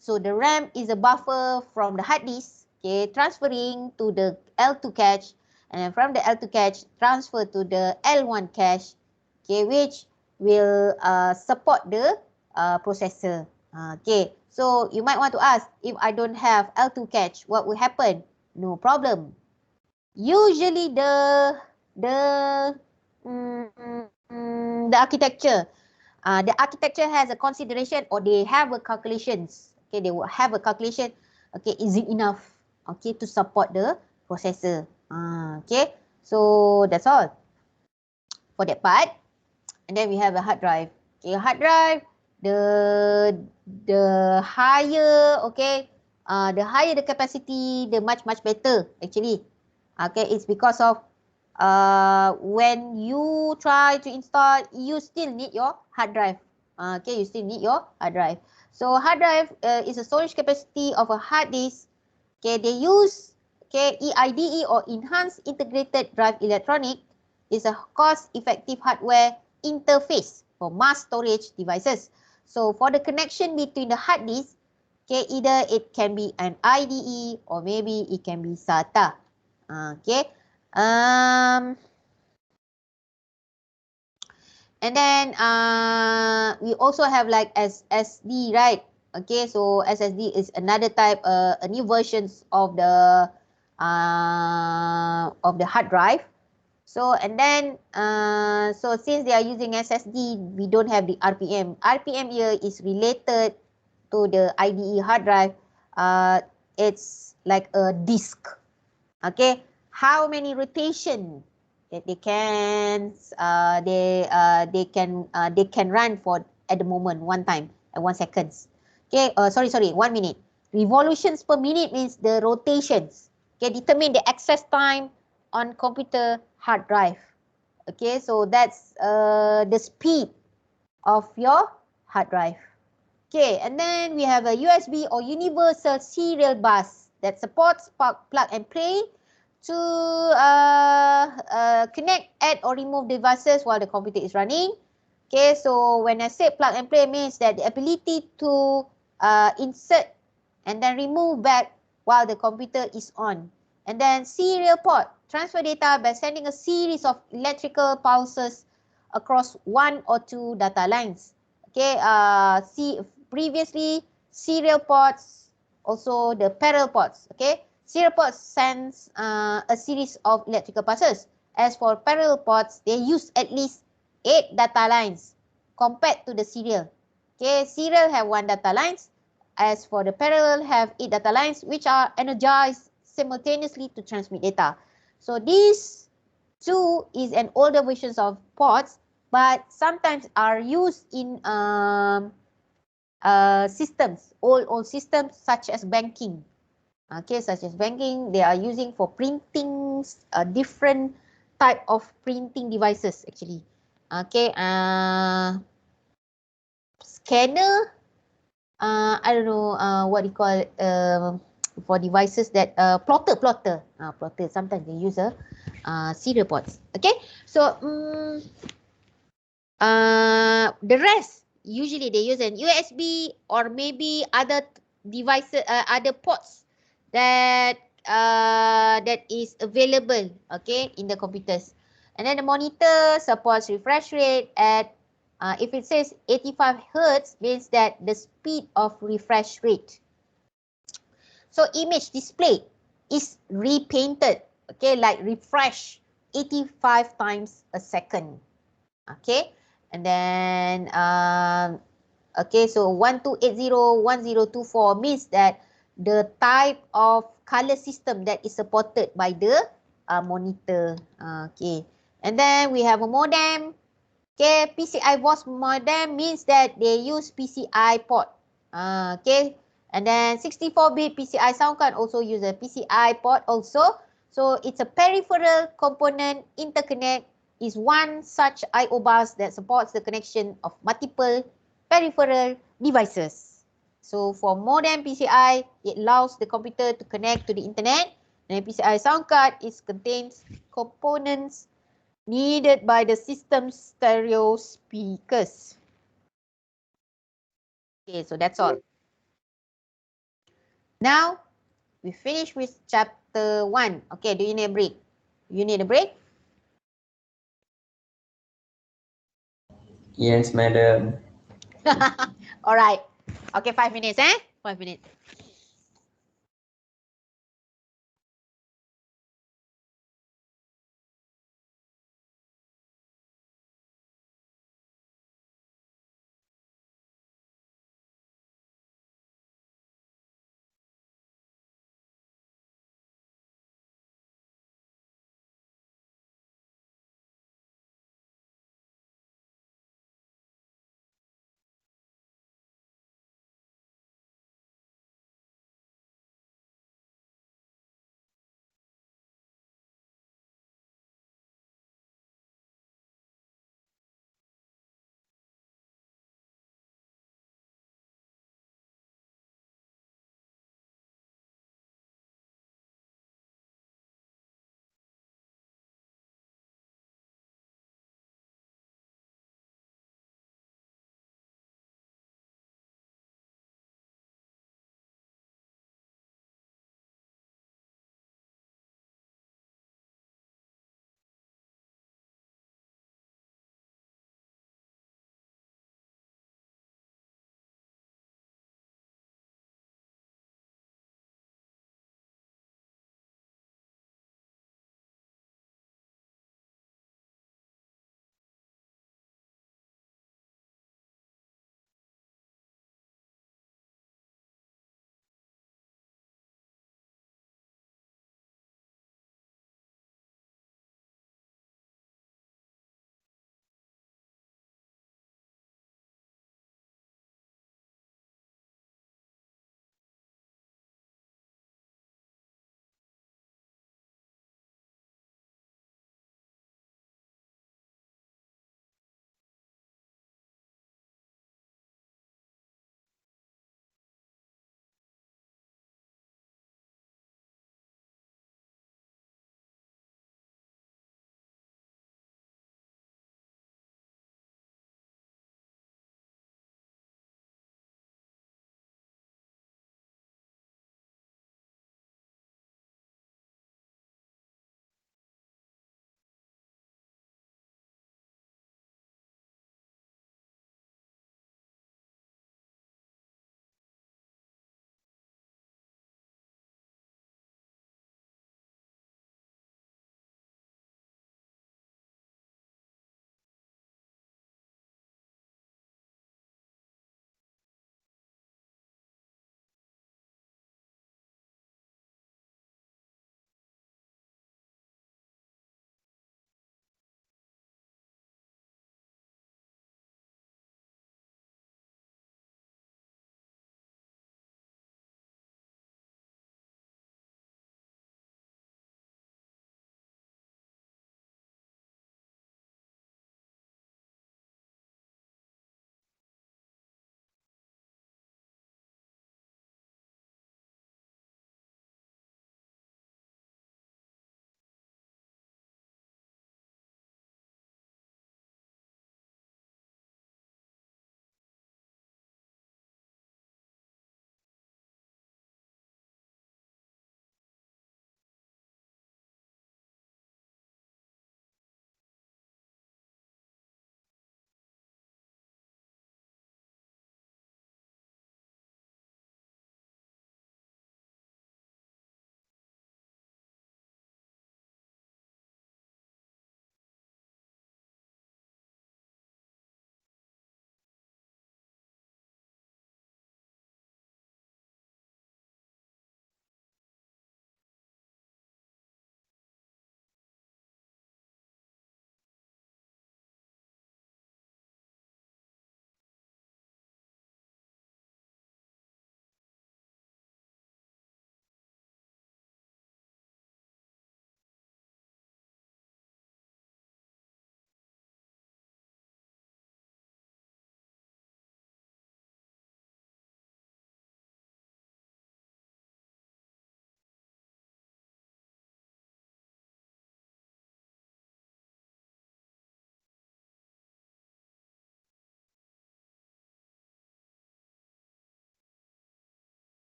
So the RAM is a buffer from the hard disk, okay, transferring to the L2 cache, and then from the L2 cache, transfer to the L1 cache, okay, which will support the processor. Okay, so you might want to ask, if I don't have L2 cache, what will happen? No problem. Usually the architecture has a consideration, or they have a calculations. Okay, they will have a calculation. Okay, is it enough? Okay, to support the processor. Okay, so that's all for that part. And then we have a hard drive. Okay, hard drive, the higher, okay, the higher the capacity, the much better actually. Okay, it's because of when you try to install, you still need your hard drive. Okay, you still need your hard drive. So hard drive is a storage capacity of a hard disk. Okay, they use EIDE or Enhanced Integrated Drive Electronic is a cost-effective hardware interface for mass storage devices. So for the connection between the hard disk, okay, either it can be an IDE or maybe it can be SATA. Okay. And then we also have like SSD, right? Okay, so SSD is another type, a new versions of the hard drive. So and then so since they are using SSD, we don't have the RPM. RPM here is related to the IDE hard drive. It's like a disk. Okay, how many rotation that they can run for at the moment, one time at 1 seconds. Okay, sorry, 1 minute. Revolutions per minute means the rotations. Okay, determine the access time on computer hard drive. Okay, so that's the speed of your hard drive. Okay, and then we have a USB or universal serial bus that supports plug and play to connect, add or remove devices while the computer is running. Okay, so when I say plug and play, means that the ability to insert and then remove back while the computer is on. And then serial port, transfer data by sending a series of electrical pulses across one or two data lines. Okay, previously serial ports, also the parallel ports. Okay, serial ports sends a series of electrical pulses. As for parallel ports, they use at least 8 data lines compared to the serial. Okay, serial have 1 data lines. As for the parallel, have 8 data lines which are energized simultaneously to transmit data. So these two is an older versions of ports, but sometimes are used in systems, old systems such as banking. Okay, such as banking, they are using for printing different type of printing devices actually. Okay, scanner, I don't know what you call it, for devices that plotter. Sometimes they use a serial ports. Okay, so the rest usually they use an USB or maybe other devices, other ports that that is available, okay, in the computers. And then the monitor supports refresh rate at if it says 85 Hertz, means that the speed of refresh rate. So image display is repainted, okay, like refresh 85 times a second. Okay, and then okay, so 12801024 means that the type of color system that is supported by the monitor. Okay, and then we have a modem. Okay, PCI voice modem means that they use PCI port. Okay, and then 64-bit PCI sound card also use a PCI port also. So it's a peripheral component interconnect is one such I/O bus that supports the connection of multiple peripheral devices. So for modem PCI, it allows the computer to connect to the internet. And PCI sound card contains components needed by the system's stereo speakers. Okay, so that's all. Now, we finish with chapter 1. Okay, do you need a break? You need a break?
Yes, madam.
All right. Okay, 5 minutes, 5 minutes.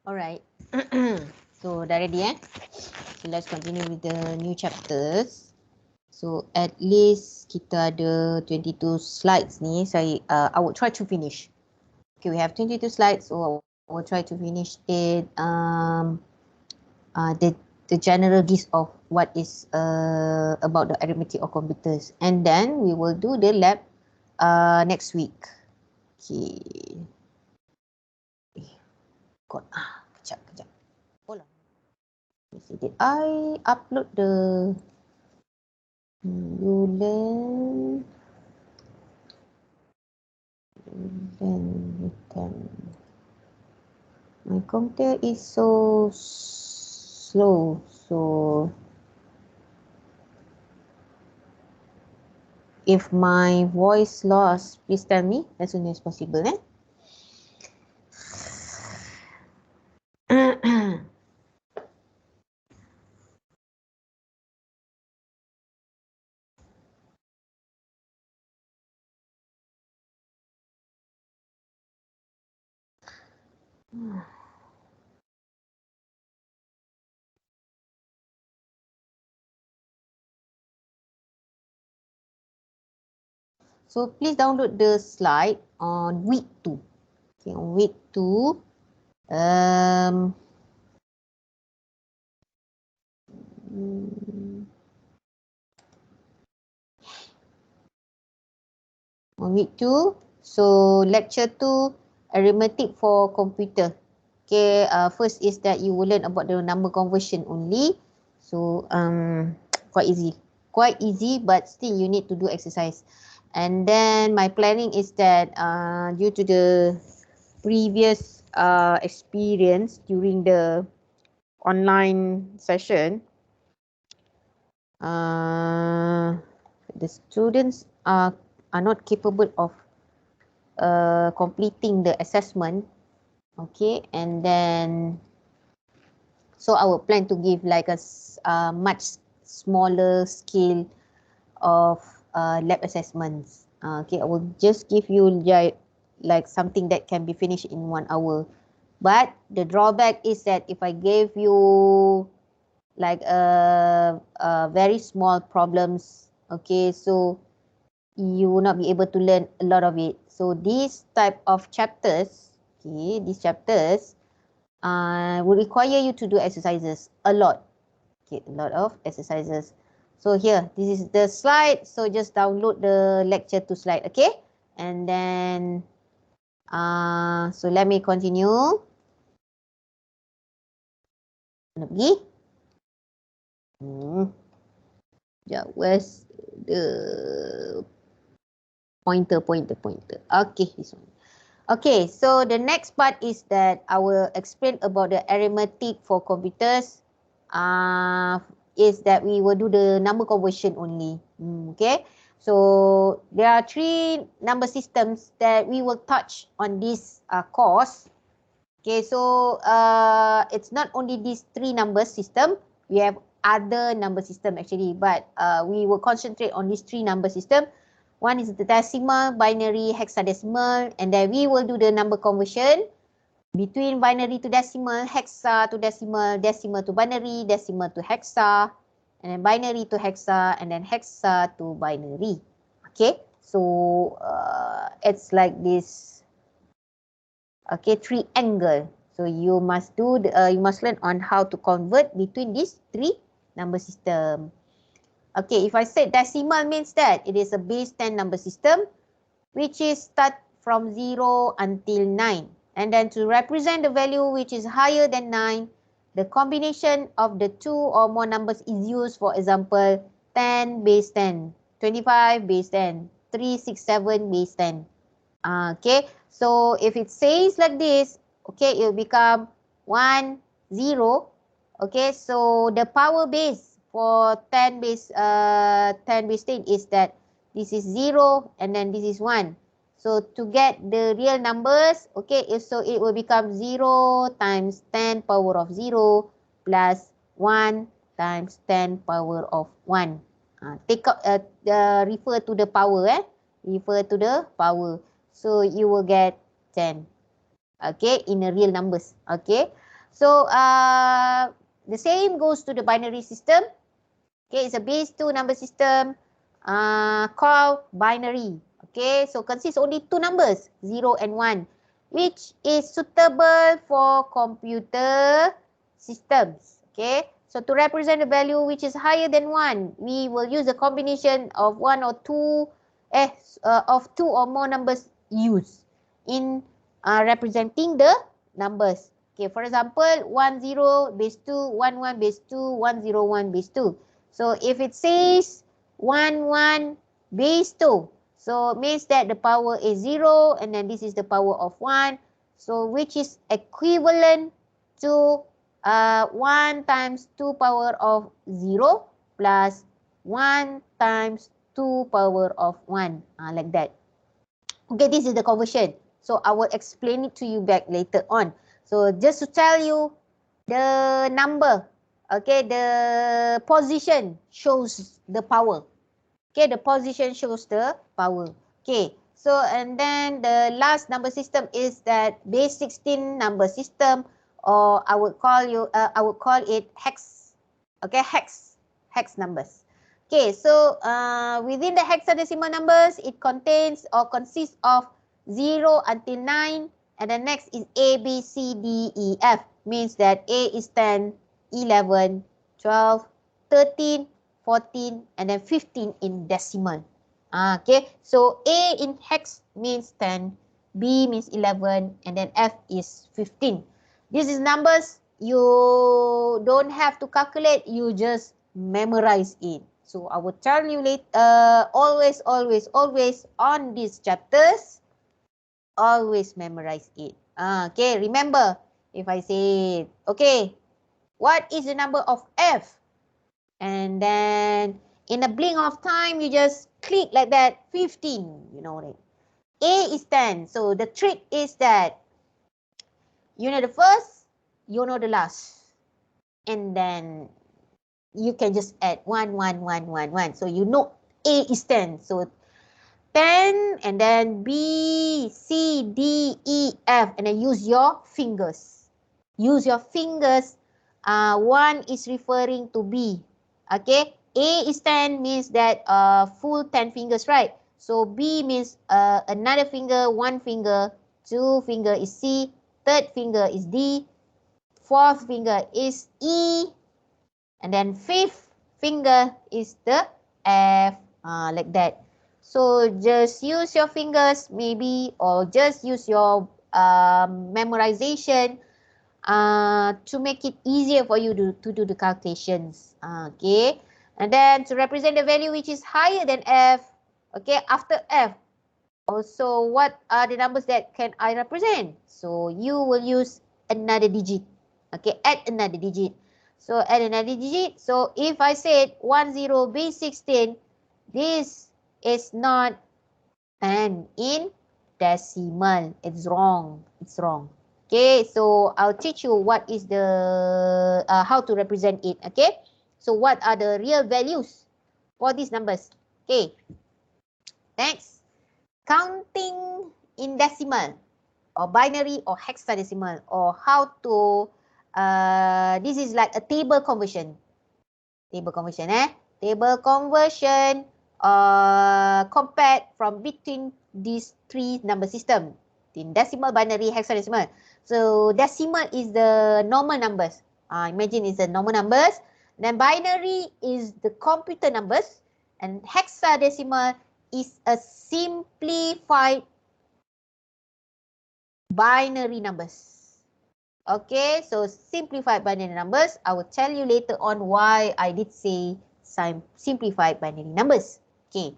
Alright. So dah ready So let's continue with the new chapters. So at least kita ada 22 slides ni. I would try to finish. Okay, we have 22 slides, so I will try to finish it. The general gist of what is about the arithmetic of computers, and then we will do the lab next week. Okay. God, kejap. Hold on. Did I upload the Yulen? My computer is so slow, so if my voice lost, please tell me as soon as possible. So please download the slide on week 2. Okay, on week 2. On week 2. So lecture 2, arithmetic for computer. Okay, first is that you will learn about the number conversion only. So quite easy, but still you need to do exercise. And then my planning is that due to the previous experience during the online session, the students are not capable of completing the assessment. Okay, and then so I will plan to give like a much smaller scale of lab assessments. Okay, I will just give you like something that can be finished in 1 hour. But the drawback is that if I gave you like a very small problems, okay, so you will not be able to learn a lot of it. So these type of chapters, okay, these chapters will require you to do exercises a lot. Okay, a lot of exercises. So here, this is the slide. So just download the lecture to slide, okay? And then, so let me continue. Nak pergi? Yeah, where's the pointer? Okay, this one. Okay, so the next part is that I will explain about the arithmetic for computers. Is that we will do the number conversion only. Okay, so there are 3 number systems that we will touch on this course. Okay, so it's not only these 3 number system. We have other number system actually, but we will concentrate on these 3 number system. One is the decimal, binary, hexadecimal, and then we will do the number conversion between binary to decimal, hexa to decimal, decimal to binary, decimal to hexa, and then binary to hexa, and then hexa to binary. Okay, so it's like this. Okay, triangle. So you must do you must learn on how to convert between these 3 number system. Okay, if I said decimal means that it is a base 10 number system, which is start from 0 until 9. And then to represent the value which is higher than 9, the combination of the 2 or more numbers is used. For example, 10 base 10, 25 base 10, 367 base 10. Okay, so if it says like this, okay, it will become 1, 0. Okay, so the power base for 10 base 10 is that this is 0 and then this is 1. So to get the real numbers, okay, so it will become 0 times 10 power of 0 plus 1 times 10 power of 1. Take out refer to the power, refer to the power. So you will get 10. Okay, in a real numbers. Okay. So the same goes to the binary system. Okay, it's a base 2 number system called binary. Okay, so consists only two numbers, 0 and 1, which is suitable for computer systems. Okay, so to represent a value which is higher than 1, we will use a combination of of two or more numbers used in representing the numbers. Okay, for example, 1 0 base 2, 1 1 base 2, 1 0 1 base 2. So if it says 1 1 base 2, so means that the power is 0 and then this is the power of 1. So which is equivalent to 1 times 2 power of 0 plus 1 times 2 power of 1. Like that. Okay, this is the conversion. So I will explain it to you back later on. So just to tell you the number, okay, the position shows the power. Okay, the position shows the power. Okay, so and then the last number system is that base 16 number system, or I would call it hex. Okay, hex numbers. Okay, so within the hexadecimal numbers, it contains or consists of 0 until 9, and the next is A, B, C, D, E, F. Means that A is 10, 11, 12, 13, 14, and then 15 in decimal. Okay, so A in hex means 10, B means 11, and then F is 15. This is numbers you don't have to calculate, you just memorize it. So I will tell you later, always on these chapters, always memorize it. Okay, remember, if I say, okay, what is the number of F? And then in a blink of time, you just click like that, 15, you know it. A is 10. So the trick is that you know the first, you know the last. And then you can just add 1, 1, 1, 1, 1. So you know A is 10. So 10 and then B, C, D, E, F. And then use your fingers. Use your fingers. 1 is referring to B. Okay. A is 10 means that full 10 fingers, right? So B means another finger, 1 finger, 2 finger is C, 3rd finger is D, 4th finger is E, and then 5th finger is the F, like that. So just use your fingers maybe, or just use your memorization to make it easier for you to do the calculations. Okay, and then to represent the value which is higher than F, okay, after F, also what are the numbers that can I represent? So you will use another digit. Okay, add another digit. So add another digit. So if I said 10 base 16, this is not 10 in decimal. It's wrong. It's wrong. Okay, so I'll teach you what is the how to represent it. Okay, so what are the real values for these numbers? Okay, next, counting in decimal or binary or hexadecimal, or how to this is like a table conversion. Table conversion, table conversion compared from between these three number system, in decimal, binary, hexadecimal. So decimal is the normal numbers. Imagine it's the normal numbers. Then binary is the computer numbers, and hexadecimal is a simplified binary numbers. Okay, so simplified binary numbers. I will tell you later on why I did say simplified binary numbers. Okay.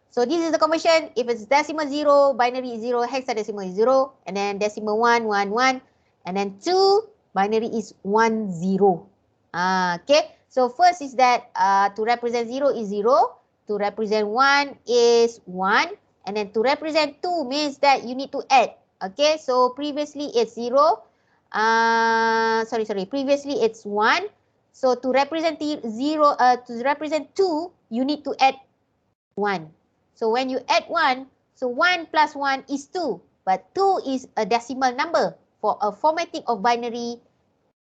So this is the conversion. If it's decimal 0, binary is 0, hexadecimal is 0, and then decimal 1, 1, 1, and then 2, binary is 1, 0. Okay. So first is that to represent 0 is 0, to represent 1 is 1, and then to represent 2 means that you need to add. Okay, so previously it's 0. Previously it's 1. So to represent 0, to represent 2, you need to add 1. So when you add 1, so 1 plus 1 is 2. But 2 is a decimal number. For a formatting of binary,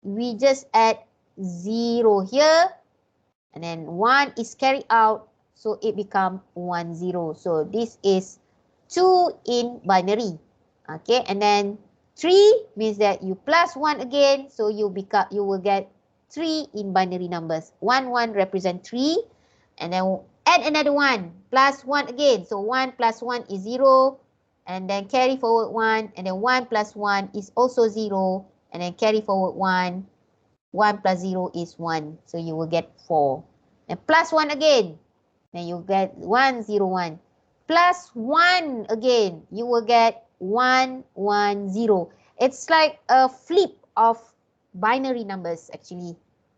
we just add 0 here, and then 1 is carried out, so it become 1, 0. So this is 2 in binary. Okay, and then 3 means that you plus 1 again, so you will get 3 in binary numbers. 1, 1 represent 3, and then add another 1, plus 1 again. So 1 plus 1 is 0, and then carry forward 1, and then 1 plus 1 is also 0, and then carry forward 1. 1 plus 0 is 1, so you will get 4. And plus 1 again, then you get 1, 0, 1. Plus 1 again, you will get 1, 1, 0. It's like a flip of binary numbers actually.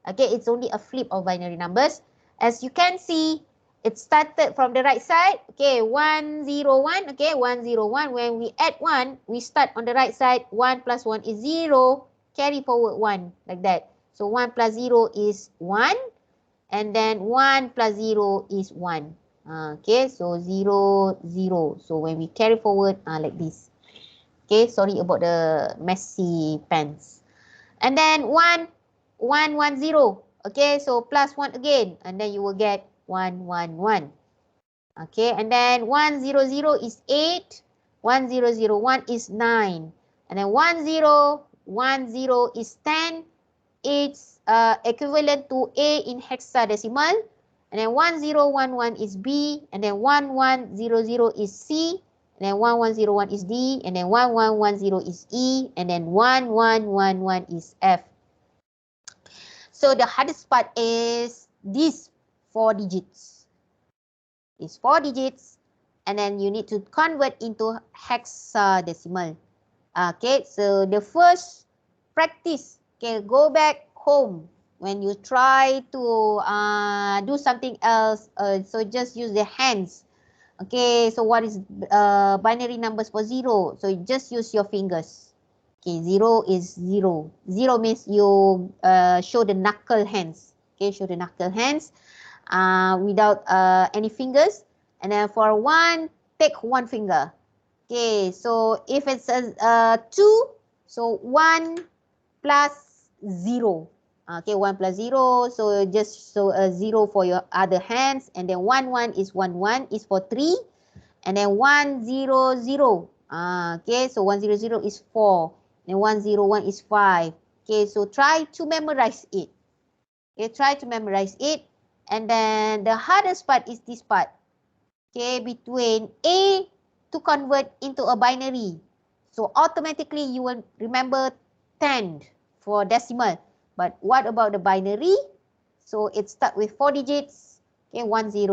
Okay, it's only a flip of binary numbers. As you can see, it started from the right side. Okay, 1, 0, 1. Okay, 1, 0, 1. When we add 1, we start on the right side. 1 plus 1 is 0. Carry forward 1 like that. So 1 plus 0 is 1. And then 1 plus 0 is 1. Okay, so 0, 0. So when we carry forward, like this. Okay, sorry about the messy pens. And then 1, 1, 1, 0. Okay, so plus 1 again. And then you will get 1, 1, 1. Okay, and then 1, 0, 0 is 8. 1, 0, 0, 1 is 9. And then 1, 0, 1, 0 is 10. It's equivalent to A in hexadecimal. And then 1011 is B. And then 1100 is C. And then 1101 is D. And then 1110 is E. And then 1111 is F. So the hardest part is these 4 digits. It's 4 digits. And then you need to convert into hexadecimal. Okay, so the first practice. Okay, go back home when you try to do something else. So just use the hands. Okay, so what is binary numbers for 0? So you just use your fingers. Okay, 0 is 0. 0 means you show the knuckle hands. Okay, show the knuckle hands without any fingers. And then for 1, take 1 finger. Okay, so if it's a 2, so 1 plus 0. Okay, 1 plus 0. So just show a 0 for your other hands. And then 1, 1 is 1, 1 is for 3. And then 1, 0, 0. Okay, so 1, 0, 0 is 4. And 1, 0, 1 is 5. Okay, so try to memorize it. Okay, try to memorize it. And then the hardest part is this part. Okay, between A to convert into a binary. So automatically you will remember 10 for decimal. But what about the binary? So it starts with 4 digits. Okay, 10, 10,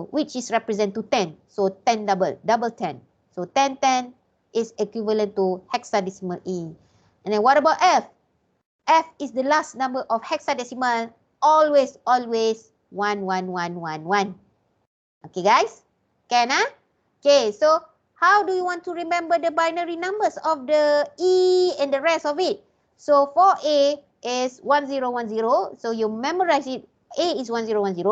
which is represent to 10. So 10 double 10. So 10, 10 is equivalent to hexadecimal E. And then what about F? F is the last number of hexadecimal. Always, always 1, 1, 1, 1, 1. Okay, guys? Can, Okay, so how do you want to remember the binary numbers of the E and the rest of it? So for A is 1010. So you memorize it. A is 1010.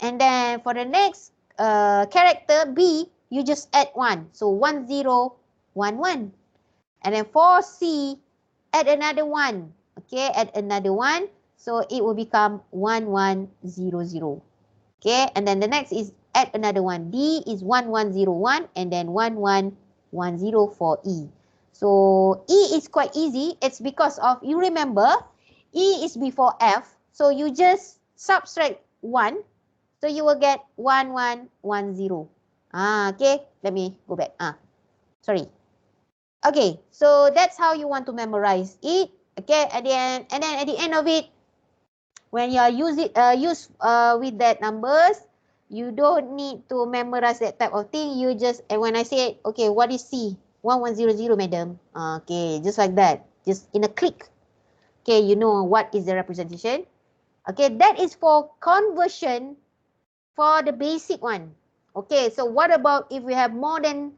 And then for the next character B, you just add 1. So 1011. And then for C, add another 1. Okay, add another 1. So it will become 1100. Okay, and then the next is add another one. D is 1101 and then 1110 for E. So E is quite easy. It's because of, you remember, E is before F. So you just subtract 1. So you will get 1110. Okay, let me go back. Sorry. Okay, so that's how you want to memorize it. Okay, at the end, and then at the end of it, when you are use with that numbers, you don't need to memorize that type of thing. You just, and when I say, okay, what is C? 1100, madam. Okay, just like that. Just in a click. Okay, you know what is the representation. Okay, that is for conversion for the basic one. Okay, so what about if we have more than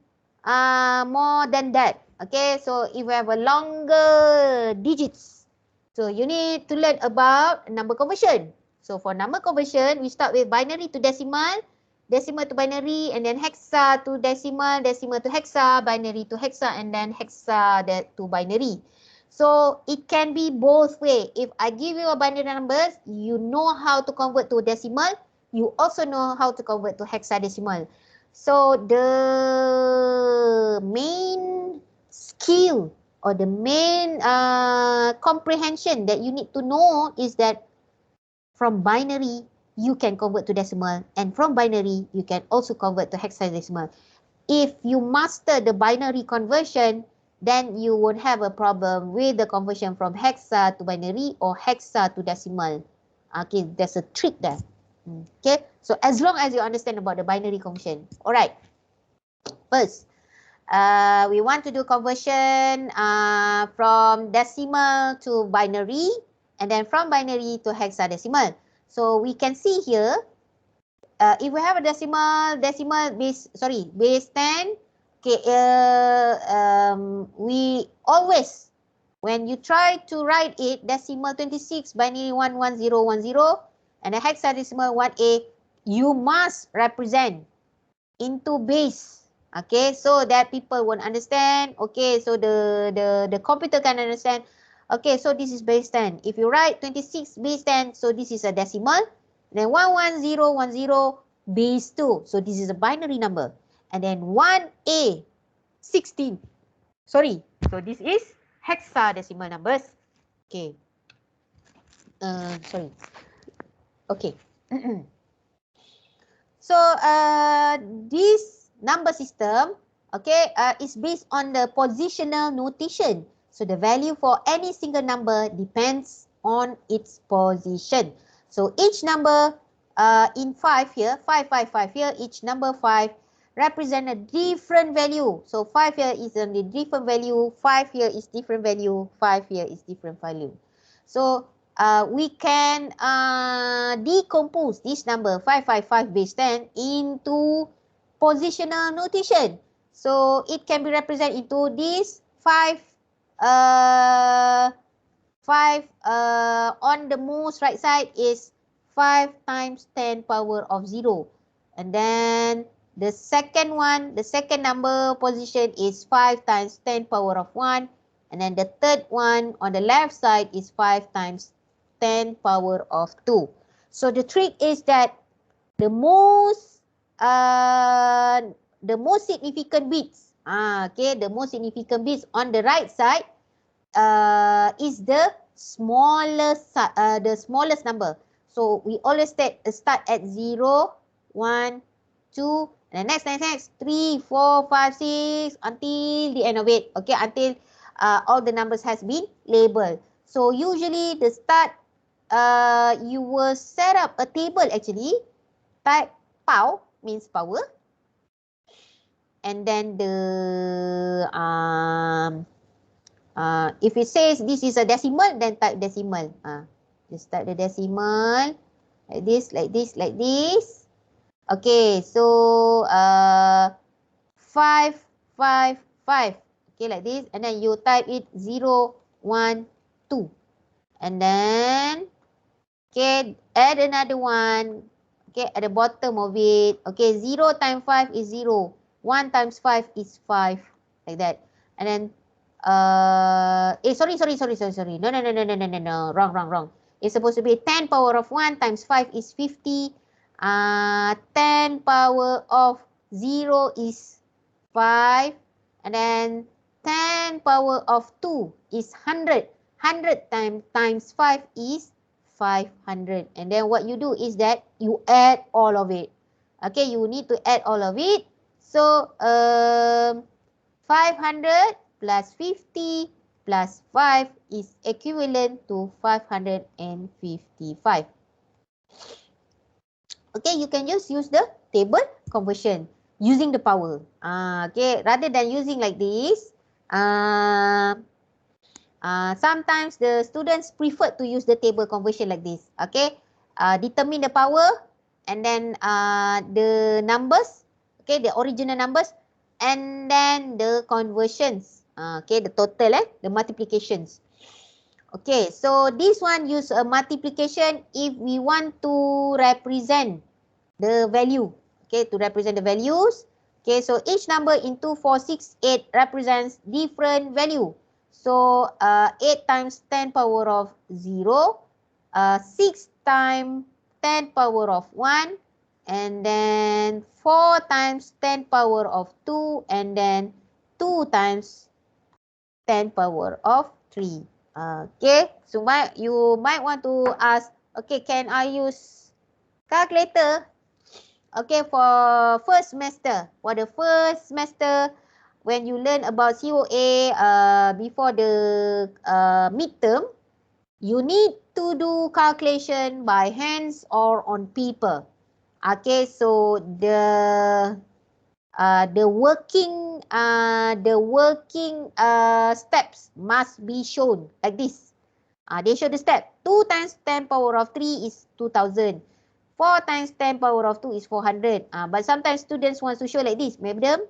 that? Okay, so if we have a longer digits, so you need to learn about number conversion. So for number conversion, we start with binary to decimal, decimal to binary, and then hexa to decimal, decimal to hexa, binary to hexa, and then hexa to binary. So it can be both way. If I give you a binary numbers, you know how to convert to decimal. You also know how to convert to hexadecimal. So the main skill or the main comprehension that you need to know is that from binary, you can convert to decimal. And from binary, you can also convert to hexadecimal. If you master the binary conversion, then you won't have a problem with the conversion from hexa to binary or hexa to decimal. Okay, there's a trick there. Okay, so as long as you understand about the binary conversion. Alright, first, we want to do conversion from decimal to binary and then from binary to hexadecimal. So we can see here, if we have a base 10, okay, we always, when you try to write it, decimal 26, binary 11010, and a hexadecimal 1A, you must represent into base. Okay, so that people won't understand. Okay, so the computer can understand. Okay, so this is base 10. If you write 26 base 10, so this is a decimal. Then 11010 base 2. So this is a binary number. And then 1A 16. Sorry. So this is hexadecimal numbers. Okay. Sorry. Okay. So this number system, okay, is based on the positional notation. So the value for any single number depends on its position. So each number in 5 here, 5 here, each number 5 represent a different value. So 5 here is a different value, 5 here is different value, 5 here is different value. So we can decompose this number 555 base 10 into positional notation. So it can be represented into this 5 on the most right side is 5 times 10 power of 0. And then the second one, the second number position is 5 times 10 power of 1. And then the third one on the left side is 5 times 10 power of 2. So the trick is that the most significant bits, okay, the most significant bits on the right side is the smallest number. So we always start at 0, 1, 2, and next, 3, 4, 5, 6 until the end of it. Okay, until all the numbers has been labeled. So usually the start, you will set up a table actually. Type pow means power. And then the if it says this is a decimal, then type decimal. Just type the decimal like this, like this, like this. Okay, so 5, 5, 5. Okay, like this. And then you type it 0, 1, 2. And then, okay, add another one. Okay, at the bottom of it. Okay, 0 times 5 is 0. 1 times 5 is 5. Like that. And then, sorry. No. Wrong. It's supposed to be 10 power of 1 times 5 is 50. 10 power of 0 is 5. And then 10 power of 2 is 100. 100 times 5 is 500. And then what you do is that you add all of it. Okay, you need to add all of it. So 500 plus 50 plus 5 is equivalent to 555. Okay, you can just use the table conversion using the power. Okay, rather than using like this, sometimes the students prefer to use the table conversion like this. Okay, determine the power and then the numbers, okay, the original numbers, and then the conversions. Okay, the total, the multiplications. Okay, so this one use a multiplication if we want to represent the value. Okay, to represent the values. Okay, so each number in 2, 4, 6, 8 represents different value. So 8 times 10 power of 0, 6 times 10 power of 1, and then 4 times 10 power of 2, and then 2 times 10 power of 3. Okay, so you might want to ask, okay, can I use calculator? Okay, for first semester, when you learn about COA before the midterm, you need to do calculation by hands or on paper. Okay, so the working steps must be shown like this. They show the step. 2 times 10 power of 3 is 2000. 4 times 10 power of 2 is 400. But sometimes students want to show like this. Madam,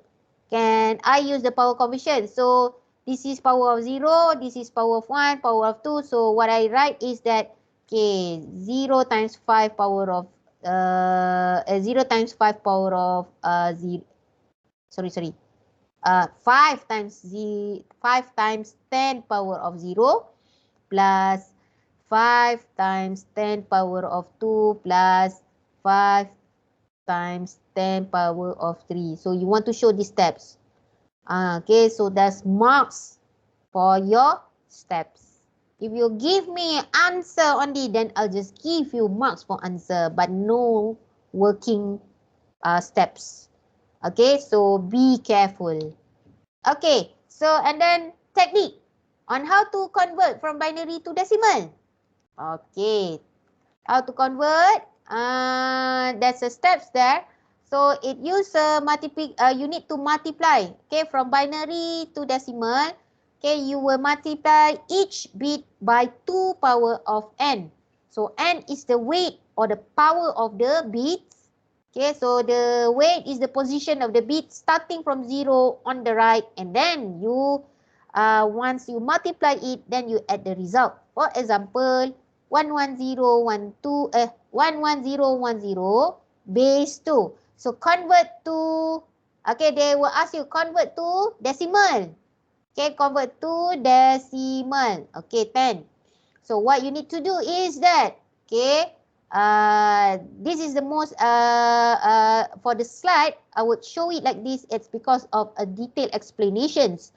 can I use the power conversion? So this is power of 0, this is power of 1, power of 2. So what I write is that, okay, 0 times 5 power of 0 times 5 power of 0. Sorry. 5 times 10 power of 0 plus 5 times 10 power of 2 plus 5 times 10 power of 3. So you want to show these steps. Okay, so that's marks for your steps. If you give me answer only, then I'll just give you marks for answer, but no working steps. Okay, so be careful. Okay, so and then technique on how to convert from binary to decimal. Okay, how to convert? There's a steps there. So it use you need to multiply. Okay, from binary to decimal. Okay, you will multiply each bit by 2 power of n. So n is the weight or the power of the bits. Okay, so the weight is the position of the bit starting from 0 on the right, and then you once you multiply it, then you add the result. For example, 11010 base 2. So convert to, okay, they will ask you convert to decimal. Okay, convert to decimal. Okay, 10. So what you need to do is that, okay, this is the most, for the slide, I would show it like this. It's because of a detailed explanations.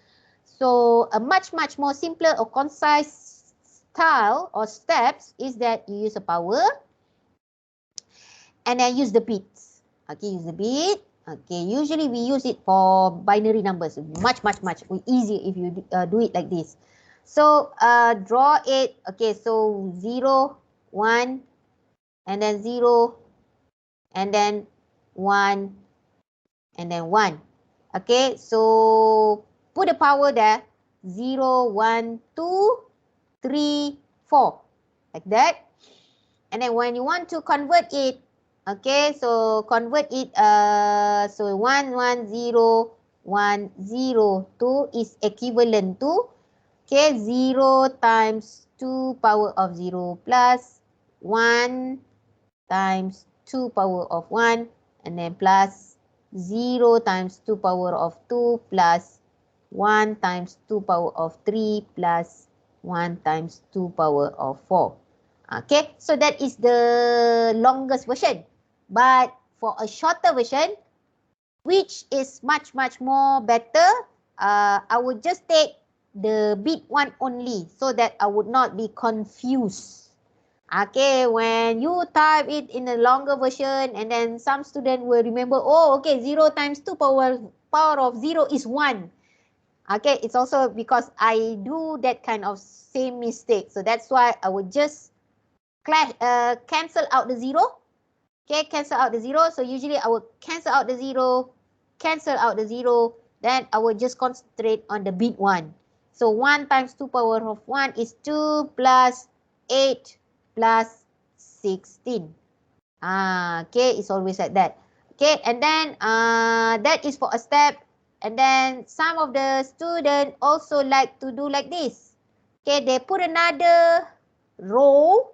So a much more simpler or concise style or steps is that you use a power and then use the bits. Okay, use the bit. Okay, usually we use it for binary numbers. Much easier if you do it like this. So draw it. Okay, so 0, 1, and then 0, and then 1, and then 1. Okay, so put the power there. 0, 1, 2, 3, 4. Like that. And then when you want to convert it, okay, so convert it, so 110,102 is equivalent to, okay, 0 times 2 power of 0 plus 1 times 2 power of 1, and then plus 0 times 2 power of 2 plus 1 times 2 power of 3 plus 1 times 2 power of 4. Okay, so that is the longest version. But for a shorter version, which is much more better, I would just take the bit one only so that I would not be confused. Okay, when you type it in a longer version, and then some student will remember, oh, okay, 0 times 2 power of 0 is 1. Okay, it's also because I do that kind of same mistake. So that's why I would just cancel out the 0. Okay, cancel out the 0. So usually I will cancel out the 0, then I will just concentrate on the bit 1. So 1 times 2 power of 1 is 2 plus 8 plus 16. Okay, it's always like that. Okay, and then that is for a step. And then some of the students also like to do like this. Okay, they put another row.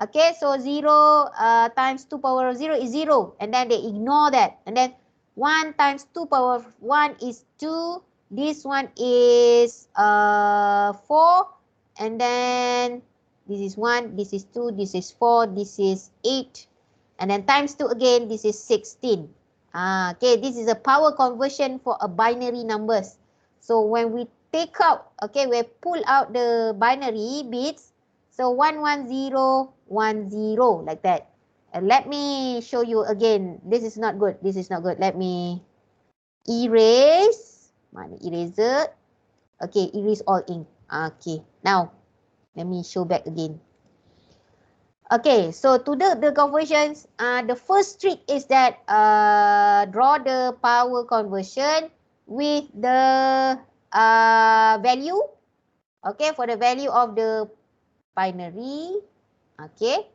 Okay, so 0 times 2 power of 0 is 0. And then they ignore that. And then 1 times 2 power of 1 is 2 This one is 4, and then this is 1, this is 2, this is 4, this is 8, and then times 2 again, this is 16. Okay, this is a power conversion for a binary numbers. So when we take out, okay, we pull out the binary bits, so 11010 like that. And let me show you again. This is not good. This is not good. Let me erase. Mana eraser? Okay, erase all ink. Okay, now let me show back again. Okay, so to do the conversions, the first trick is that draw the power conversion with the value. Okay, for the value of the binary. Okay.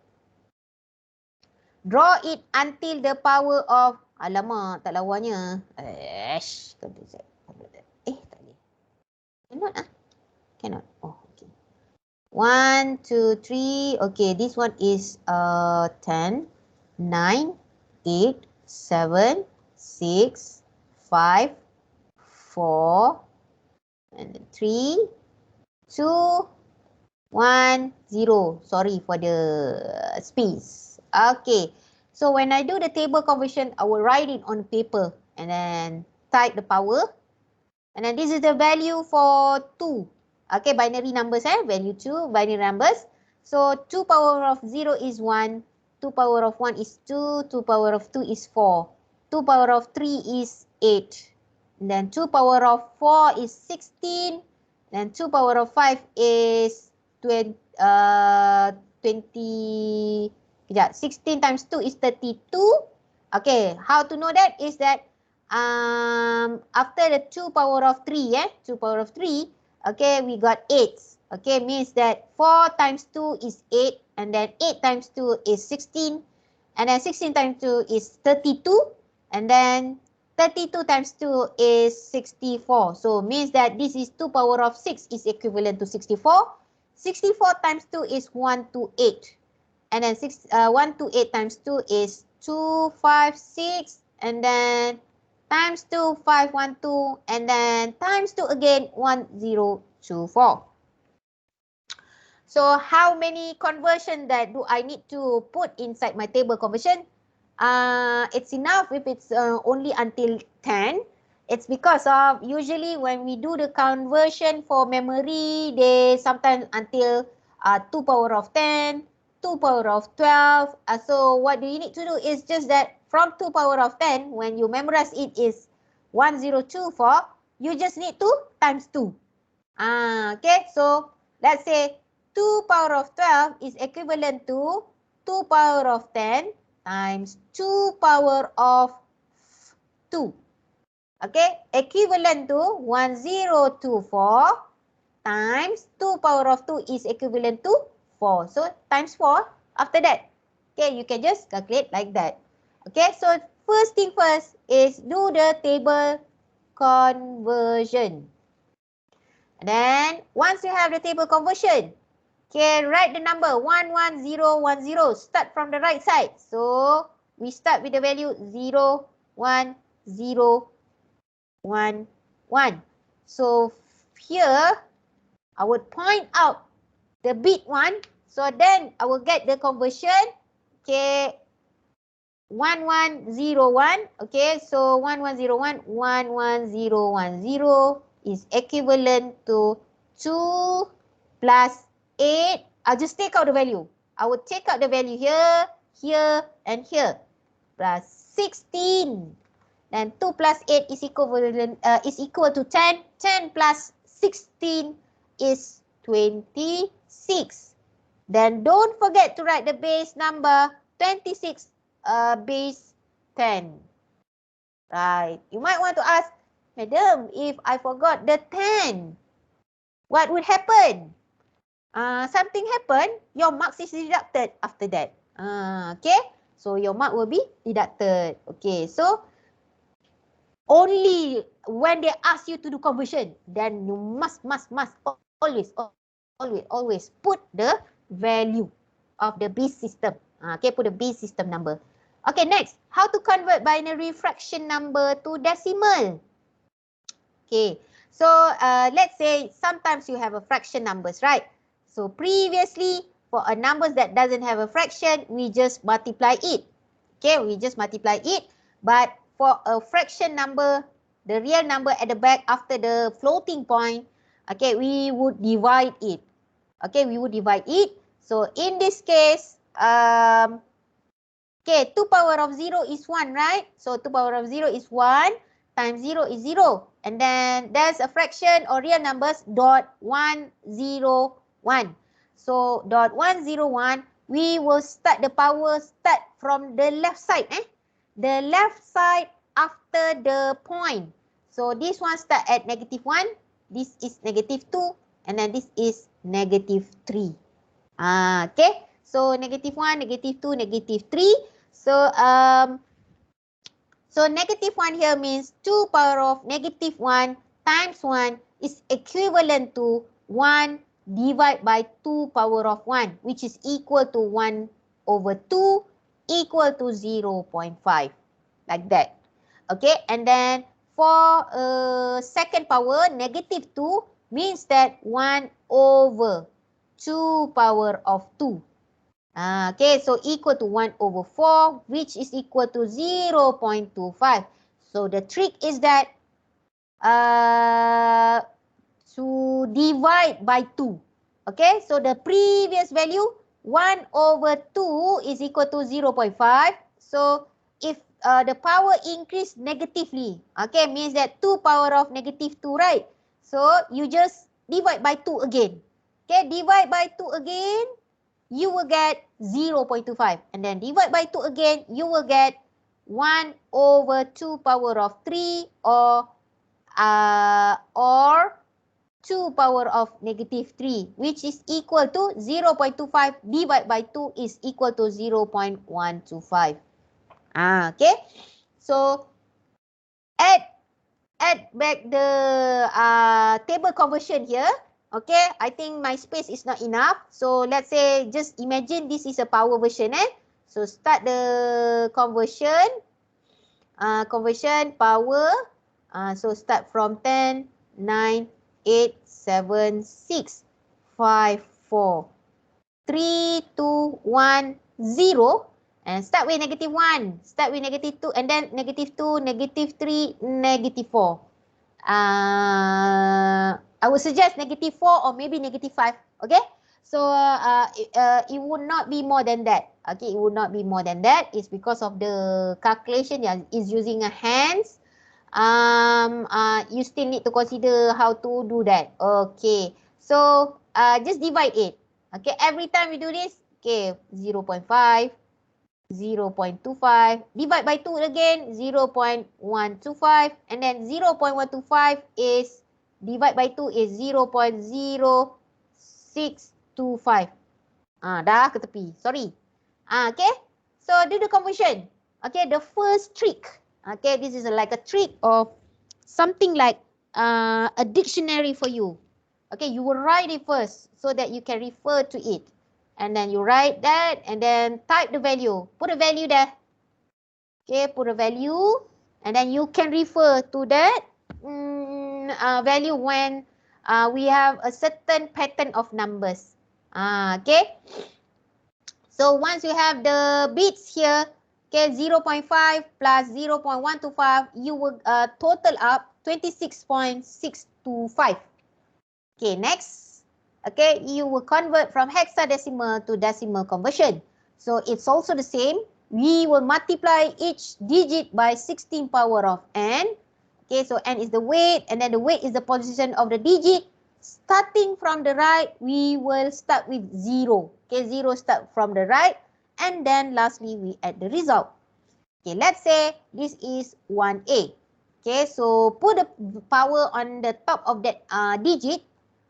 Draw it until the power of... Alamak, tak lawanya. Tak boleh. Cannot ah. Cannot. Oh, okay. 1, 2, 3. Okay, this one is 10, 9, 8, 7, 6, 5, 4, and 3, 2, 1, 0. Sorry for the space. Okay. So when I do the table conversion, I will write it on paper and then type the power. And then this is the value for 2. Okay, binary numbers, value 2, binary numbers. So 2 power of 0 is 1, 2 power of 1 is 2, 2 power of 2 is 4, 2 power of 3 is 8. And then 2 power of 4 is 16. Then 2 power of 5 is 20. 16 times 2 is 32. Okay, how to know that is that after the 2 power of 3, 2 power of 3, okay, we got 8. Okay, means that 4 times 2 is 8, and then 8 times 2 is 16, and then 16 times 2 is 32, and then 32 times 2 is 64. So means that this is 2 power of 6 is equivalent to 64. 64 times 2 is 128. And then 128 times 2 is 256. And then times 2, 512. And then times 2 again, 1024. So how many conversion that do I need to put inside my table conversion? It's enough if it's only until 10. It's because of usually when we do the conversion for memory, they sometimes until 2 power of 10, 2 power of 12. So what do you need to do is just that from 2 power of 10, when you memorize it is 1024, you just need to times 2. Okay, so let's say 2 power of 12 is equivalent to 2 power of 10 times 2 power of 2. Okay, equivalent to 1024 times 2 power of 2 is equivalent to 4. So times 4 after that. Okay, you can just calculate like that. Okay, so first thing first is do the table conversion. And then once you have the table conversion, okay, write the number 11010. Start from the right side. So we start with the value 0, 1, 0, 1, 1. So here I would point out the bit 1. So then I will get the conversion. Okay, 1101. Okay, so 1101, 11010 is equivalent to 2 plus 8. I'll just take out the value. I will take out the value here, here, and here. Plus 16. Then 2 plus 8 is equal to 10. 10 plus 16 is 26. Then don't forget to write the base number 26 base 10. Right. You might want to ask, Madam, if I forgot the 10, what would happen? Something happened, your marks is deducted after that. Okay. So your mark will be deducted. Okay. So only when they ask you to do conversion, then you must always put the value of the base system. Okay, put the base system number. Okay, next, how to convert binary fraction number to decimal. Okay, So let's say sometimes you have a fraction numbers, right? So previously, for a numbers that doesn't have a fraction, we just multiply it. Okay, we just multiply it. But for a fraction number, the real number at the back after the floating point, okay, we would divide it. Okay, we would divide it. So in this case, okay, 2 power of 0 is 1, right? So 2 power of 0 is 1 times 0 is 0. And then there's a fraction or real numbers dot 101. So dot 101, we will start the power start from the left side. The left side after the point. So this one start at -1. This is -2. And then this is -3. Okay. So -1, -2, -3. So -1 here means 2 power of -1 times 1 is equivalent to 1 divided by 2 power of 1, which is equal to 1 over 2 equal to 0.5. Like that. Okay, and then for second power, -2 means that 1 over 2 power of 2. Okay, so equal to 1 over 4, which is equal to 0.25. So the trick is that to divide by 2. Okay, so the previous value, 1 over 2 is equal to 0.5. So if the power increase negatively, okay, means that 2 power of -2, right? So you just divide by 2 again. Okay, divide by 2 again, you will get 0.25. And then divide by 2 again, you will get 1 over 2 power of 3 or 2 power of -3, which is equal to 0.25 divided by 2 is equal to 0.125. Okay. So add back the table conversion here. Okay, I think my space is not enough. So let's say, just imagine this is a power version. So start the conversion. Conversion power. So start from 10, 9, 8, 7, 6, 5, 4, 3, 2, 1, 0. And start with -1. Start with -2 and then -2, -3, -4. I would suggest -4 or maybe -5. Okay, so it would not be more than that. Okay, it would not be more than that. It's because of the calculation is using a hands. You still need to consider how to do that. Okay, so just divide it. Okay, every time we do this, okay, 0.5. 0.25, divide by 2 again, 0.125, and then 0.125 is, divide by 2 is 0.0625. Dah ke tepi, sorry. Okay, so do the conversion. Okay, the first trick. Okay, this is like a trick of something like a dictionary for you. Okay, you will write it first so that you can refer to it. And then you write that and then type the value. Put a value there. Okay, put a value. And then you can refer to that value when we have a certain pattern of numbers. Okay. So once you have the bits here, okay, 0.5 plus 0.125, you will total up 26.625. Okay, next. Okay, you will convert from hexadecimal to decimal conversion. So it's also the same. We will multiply each digit by 16 power of n. Okay, so n is the weight and then the weight is the position of the digit. Starting from the right, we will start with 0. Okay, 0 start from the right. And then lastly, we add the result. Okay, let's say this is 1a. Okay, so put the power on the top of that digit.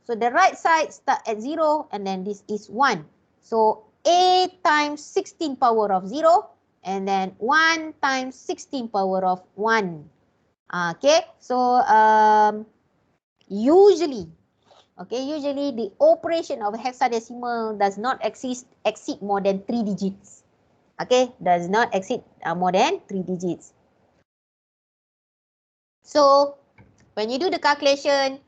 So the right side start at 0 and then this is 1. So a times 16 power of 0 and then 1 times 16 power of 1. Okay, so usually the operation of hexadecimal does not exceed more than 3 digits. Okay, does not exceed more than 3 digits. So When you do the calculation,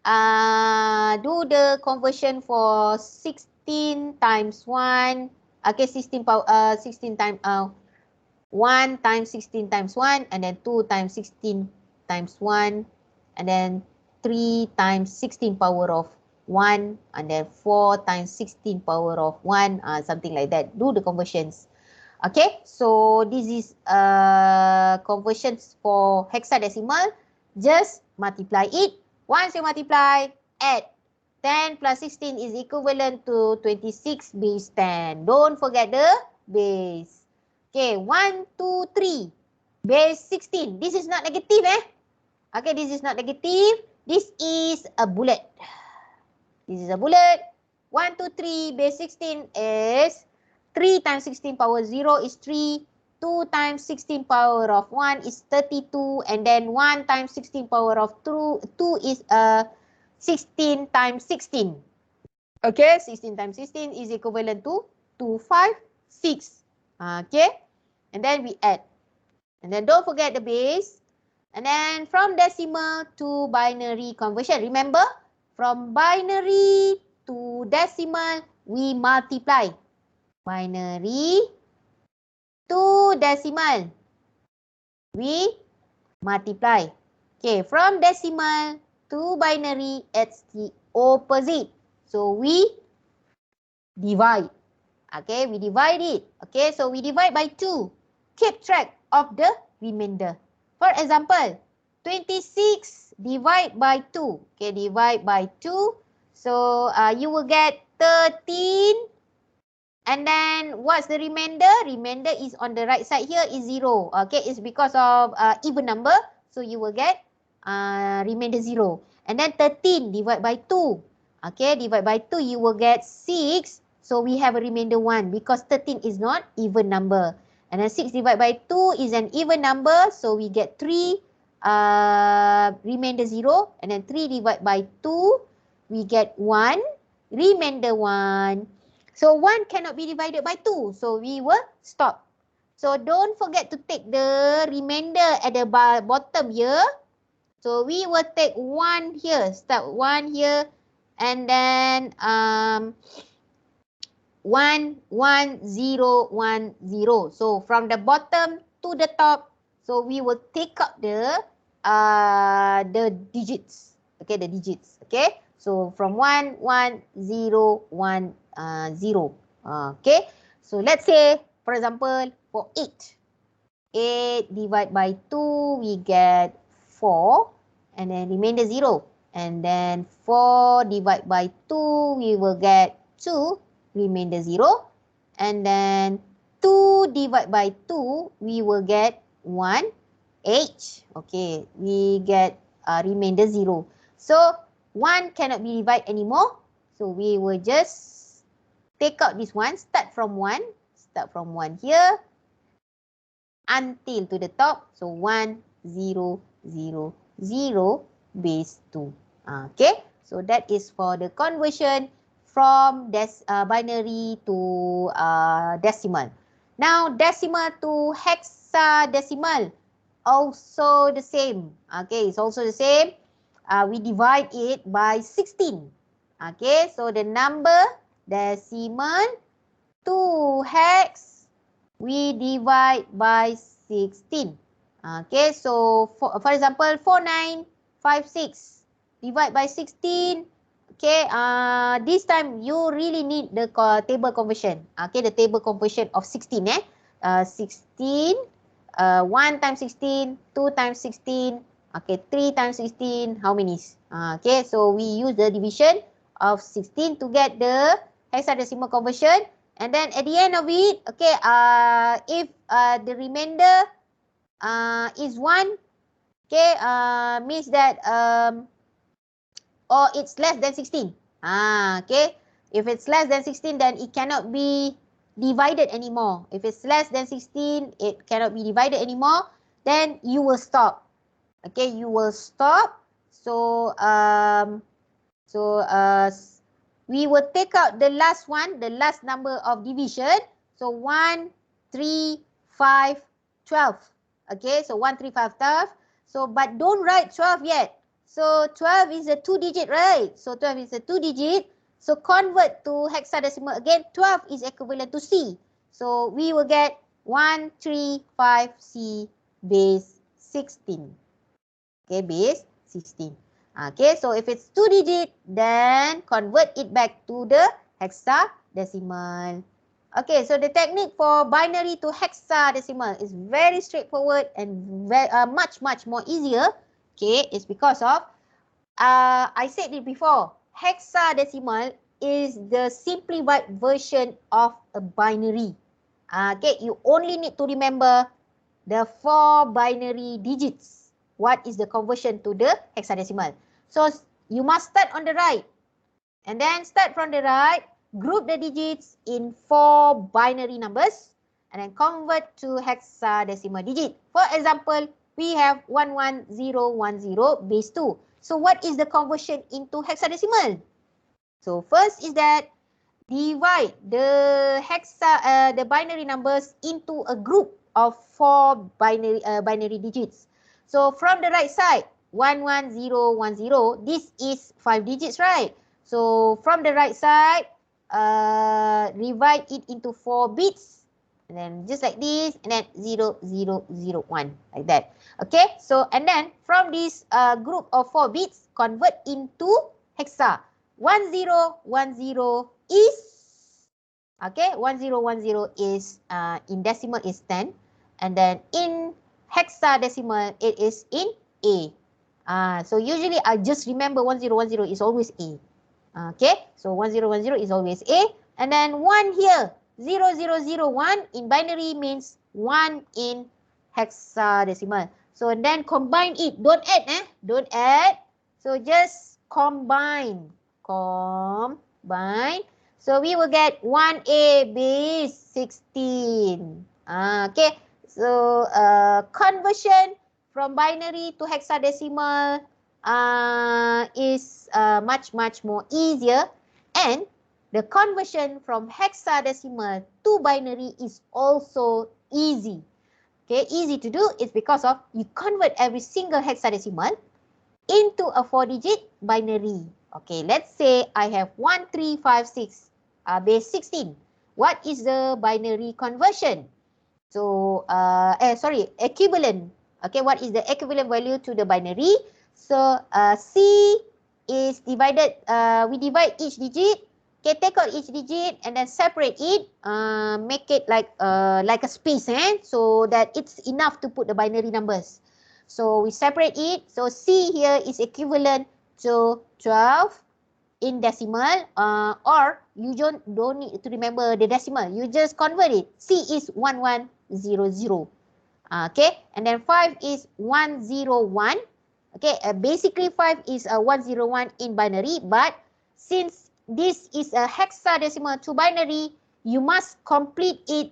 do the conversion for 16 times 1. Okay, 16 power 16 times 1 times 16 times 1, and then 2 times 16 times 1, and then 3 times 16 power of 1, and then 4 times 16 power of 1, something like that. Do the conversions. Okay, so this is conversions for hexadecimal. Just multiply it. Once you multiply, add. 10 plus 16 is equivalent to 26 base 10. Don't forget the base. Okay, 1, 2, 3. Base 16. This is not negative, eh? Okay, this is not negative. This is a bullet. This is a bullet. 1, 2, 3. Base 16 is 3 times 16 power 0 is 3. 2 times 16 power of 1 is 32. And then 1 times 16 power of 2 is 16 times 16. Okay, 16 times 16 is equivalent to 256. Okay, and then we add. And then don't forget the base. And then from decimal to binary conversion. Remember, from binary to decimal, we multiply. Binary to decimal, we multiply. Okay, from decimal to binary, it's the opposite. So we divide. Okay, we divide it. Okay, so we divide by 2. Keep track of the remainder. For example, 26 divide by 2. Okay, divide by 2. So you will get 13. And then what's the remainder? Remainder is on the right side here is 0. Okay, it's because of even number. So you will get remainder 0. And then 13 divide by 2. Okay, divide by 2, you will get 6. So we have a remainder 1 because 13 is not even number. And then 6 divided by 2 is an even number. So we get 3 remainder 0. And then 3 divided by 2, we get 1 remainder 1. So 1 cannot be divided by 2. So we will stop. So don't forget to take the remainder at the bottom here. So we will take 1 here. Start 1 here. And then 1, 1, 0, 1, 0. So from the bottom to the top, so we will take out the digits. Okay, the digits. Okay, so from 1, 1, 0, 1, 0. Okay, so let's say, for example, for 8. 8 divided by 2, we get 4. And then remainder 0. And then 4 divided by 2, we will get 2. Remainder 0. And then 2 divided by 2, we will get 1. 8. Okay, we get remainder 0. So 1 cannot be divided anymore. So we will just take out this one. Start from 1. Start from 1 here. Until to the top. So 1, 0, 0, 0, base 2. Okay, so that is for the conversion from binary to decimal. Now, decimal to hexadecimal, also the same. Okay, it's also the same. We divide it by 16. Okay, so the number decimal to hex, we divide by 16. Okay, so for example, 4956 divide by 16. Okay, this time you really need the table conversion. Okay, the table conversion of 16. 16, 1 times 16, 2 times 16. Okay, 3 times 16, how many? Okay, so we use the division of 16 to get the hexadecimal conversion. And then at the end of it, okay, if the remainder is 1, okay, means that or it's less than 16. Okay, if it's less than 16, then it cannot be divided anymore. If it's less than 16, it cannot be divided anymore. Then you will stop. Okay, you will stop. So we will take out the last one, the last number of division. So 1, 3, 5, 12. Okay, so 1, 3, 5, 12. So but don't write 12 yet. So 12 is a 2-digit, right? So 12 is a 2-digit. So convert to hexadecimal again. 12 is equivalent to C. So we will get 135C base 16. Okay, base 16. Okay, so if it's 2-digit, then convert it back to the hexadecimal. Okay, so the technique for binary to hexadecimal is very straightforward and much more easier. Okay, it's because of, I said it before, hexadecimal is the simplified version of a binary. Okay, you only need to remember the 4 binary digits. What is the conversion to the hexadecimal? So you must start on the right. And then start from the right, group the digits in 4 binary numbers and then convert to hexadecimal digit. For example, we have 11010 base 2. So what is the conversion into hexadecimal? So first is that divide the binary numbers into a group of 4 binary digits. So from the right side, 11010, this is 5 digits, right? So from the right side, divide it into 4 bits, and then just like this, and then 0001, like that. Okay, so and then from this group of 4 bits, convert into hexa. 1010 is, okay, 1010 is in decimal is 10, and then in hexadecimal it is in A. So usually I just remember 1010 is always A. Okay, so 1010 is always A, and then 1 here, 0001 in binary means 1 in hexadecimal. So then combine it, don't add, don't add. So just combine. So we will get 1A base 16. Okay, so conversion from binary to hexadecimal is much more easier, and the conversion from hexadecimal to binary is also easy. Okay, easy to do is because of you convert every single hexadecimal into a 4-digit binary. Okay, let's say I have 1356 base 16. What is the binary conversion? So, equivalent. Okay, what is the equivalent value to the binary? So, C is divided, we divide each digit. Okay, take out each digit and then separate it. Make it like a space, so that it's enough to put the binary numbers. So we separate it. So C here is equivalent to 12 in decimal, or you don't need to remember the decimal. You just convert it. C is 1100. Okay, and then 5 is 101. Okay, basically 5 is 101 in binary, but since this is a hexadecimal to binary, you must complete it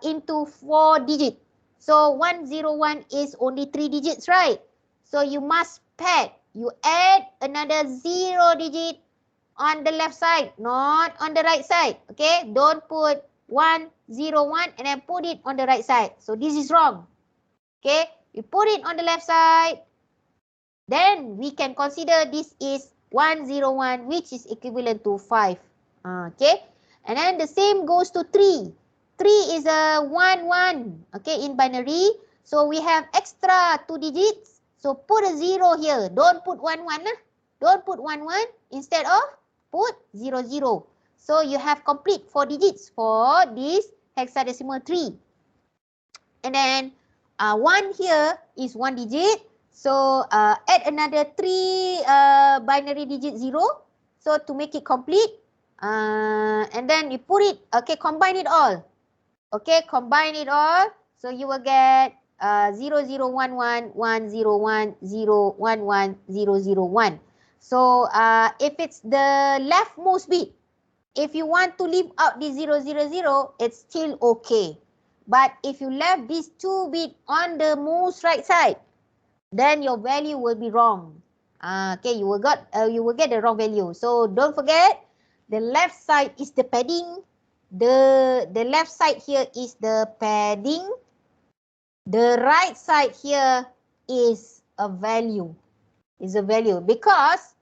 into 4 digits. So 101 is only 3 digits, right? So you must pad. You add another 0 digit on the left side, not on the right side. Okay, don't put 101 and then put it on the right side. So this is wrong. Okay, you put it on the left side, then we can consider this is 101, which is equivalent to 5. Okay, and then the same goes to 3. 3 is a 11, okay, in binary. So we have extra 2 digits. So put a 0 here. Don't put 11. Don't put 11. Instead of put 00. So you have complete 4 digits for this hexadecimal 3. And then 1 here is 1 digit. So add another 3 binary digit 0. So to make it complete. And then you put it, okay, combine it all. Okay, combine it all. So you will get 0011, 101, 011, 001. So if it's the leftmost bit, if you want to leave out the 000, it's still okay. But if you left these 2 bit on the most right side, then your value will be wrong. Okay, you will get the wrong value. So don't forget, the left side is the padding. The left side here is the padding. The right side here is a value. is a value because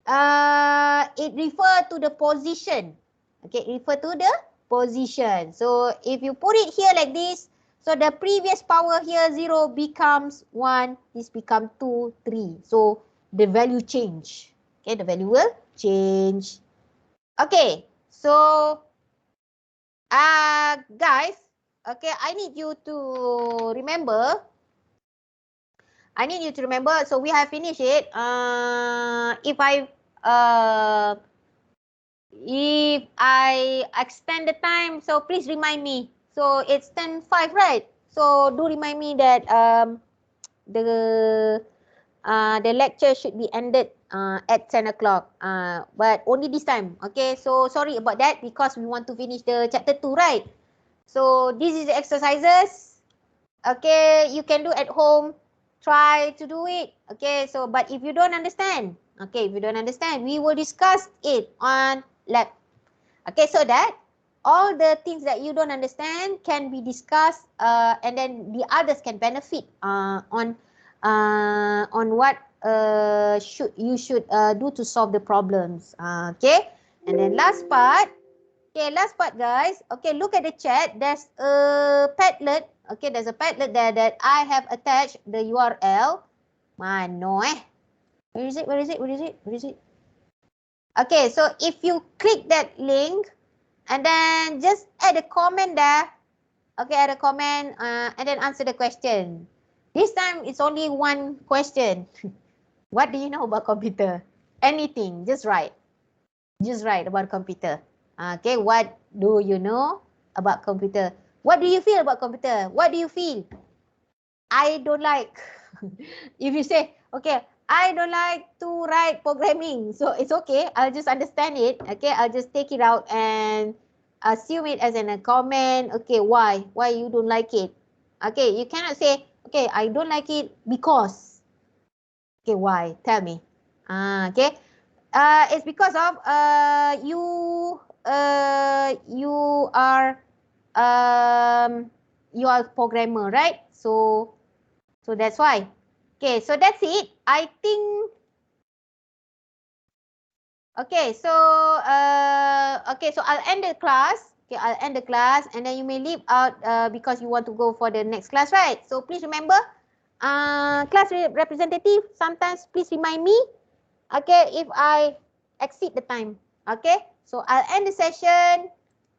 it refer to the position. Okay, it refer to the position. So if you put it here like this, so the previous power here 0 becomes 1, this become 2, 3. So the value change. Okay, the value will change. Okay, so guys, okay, I need you to remember. So we have finished it. If I extend the time, so please remind me. So it's 10:05, right? So do remind me that the lecture should be ended at 10 o'clock. But only this time. Okay, so sorry about that because we want to finish the chapter 2, right? So this is the exercises. Okay, you can do at home. Try to do it. Okay, so but if you don't understand, we will discuss it on lab. Okay, so that all the things that you don't understand can be discussed and then the others can benefit on what you should do to solve the problems. Okay, and then last part. Okay, last part, guys. Okay, look at the chat. There's a Padlet. Okay, there's a Padlet there that I have attached the URL. Mano Where is it? Where is it? Where is it? Where is it? Okay, so if you click that link and then just add a comment there. Okay, add a comment and then answer the question. This time it's only one question. What do you know about computer? Anything, just write. Just write about computer. Okay, what do you know about computer? What do you feel about computer? What do you feel? I don't like. If you say, okay, I don't like to write programming. So it's okay. I'll just understand it. Okay, I'll just take it out and assume it as a comment. Okay, why? Why you don't like it? Okay, you cannot say, okay, I don't like it because. Okay, why? Tell me. Okay. It's because of you are programmer, right? So that's why. Okay, so that's it. I think. Okay, so I'll end the class. Okay, I'll end the class, and then you may leave out because you want to go for the next class, right? So please remember, class representative. Sometimes please remind me. Okay, if I exceed the time. Okay, so I'll end the session.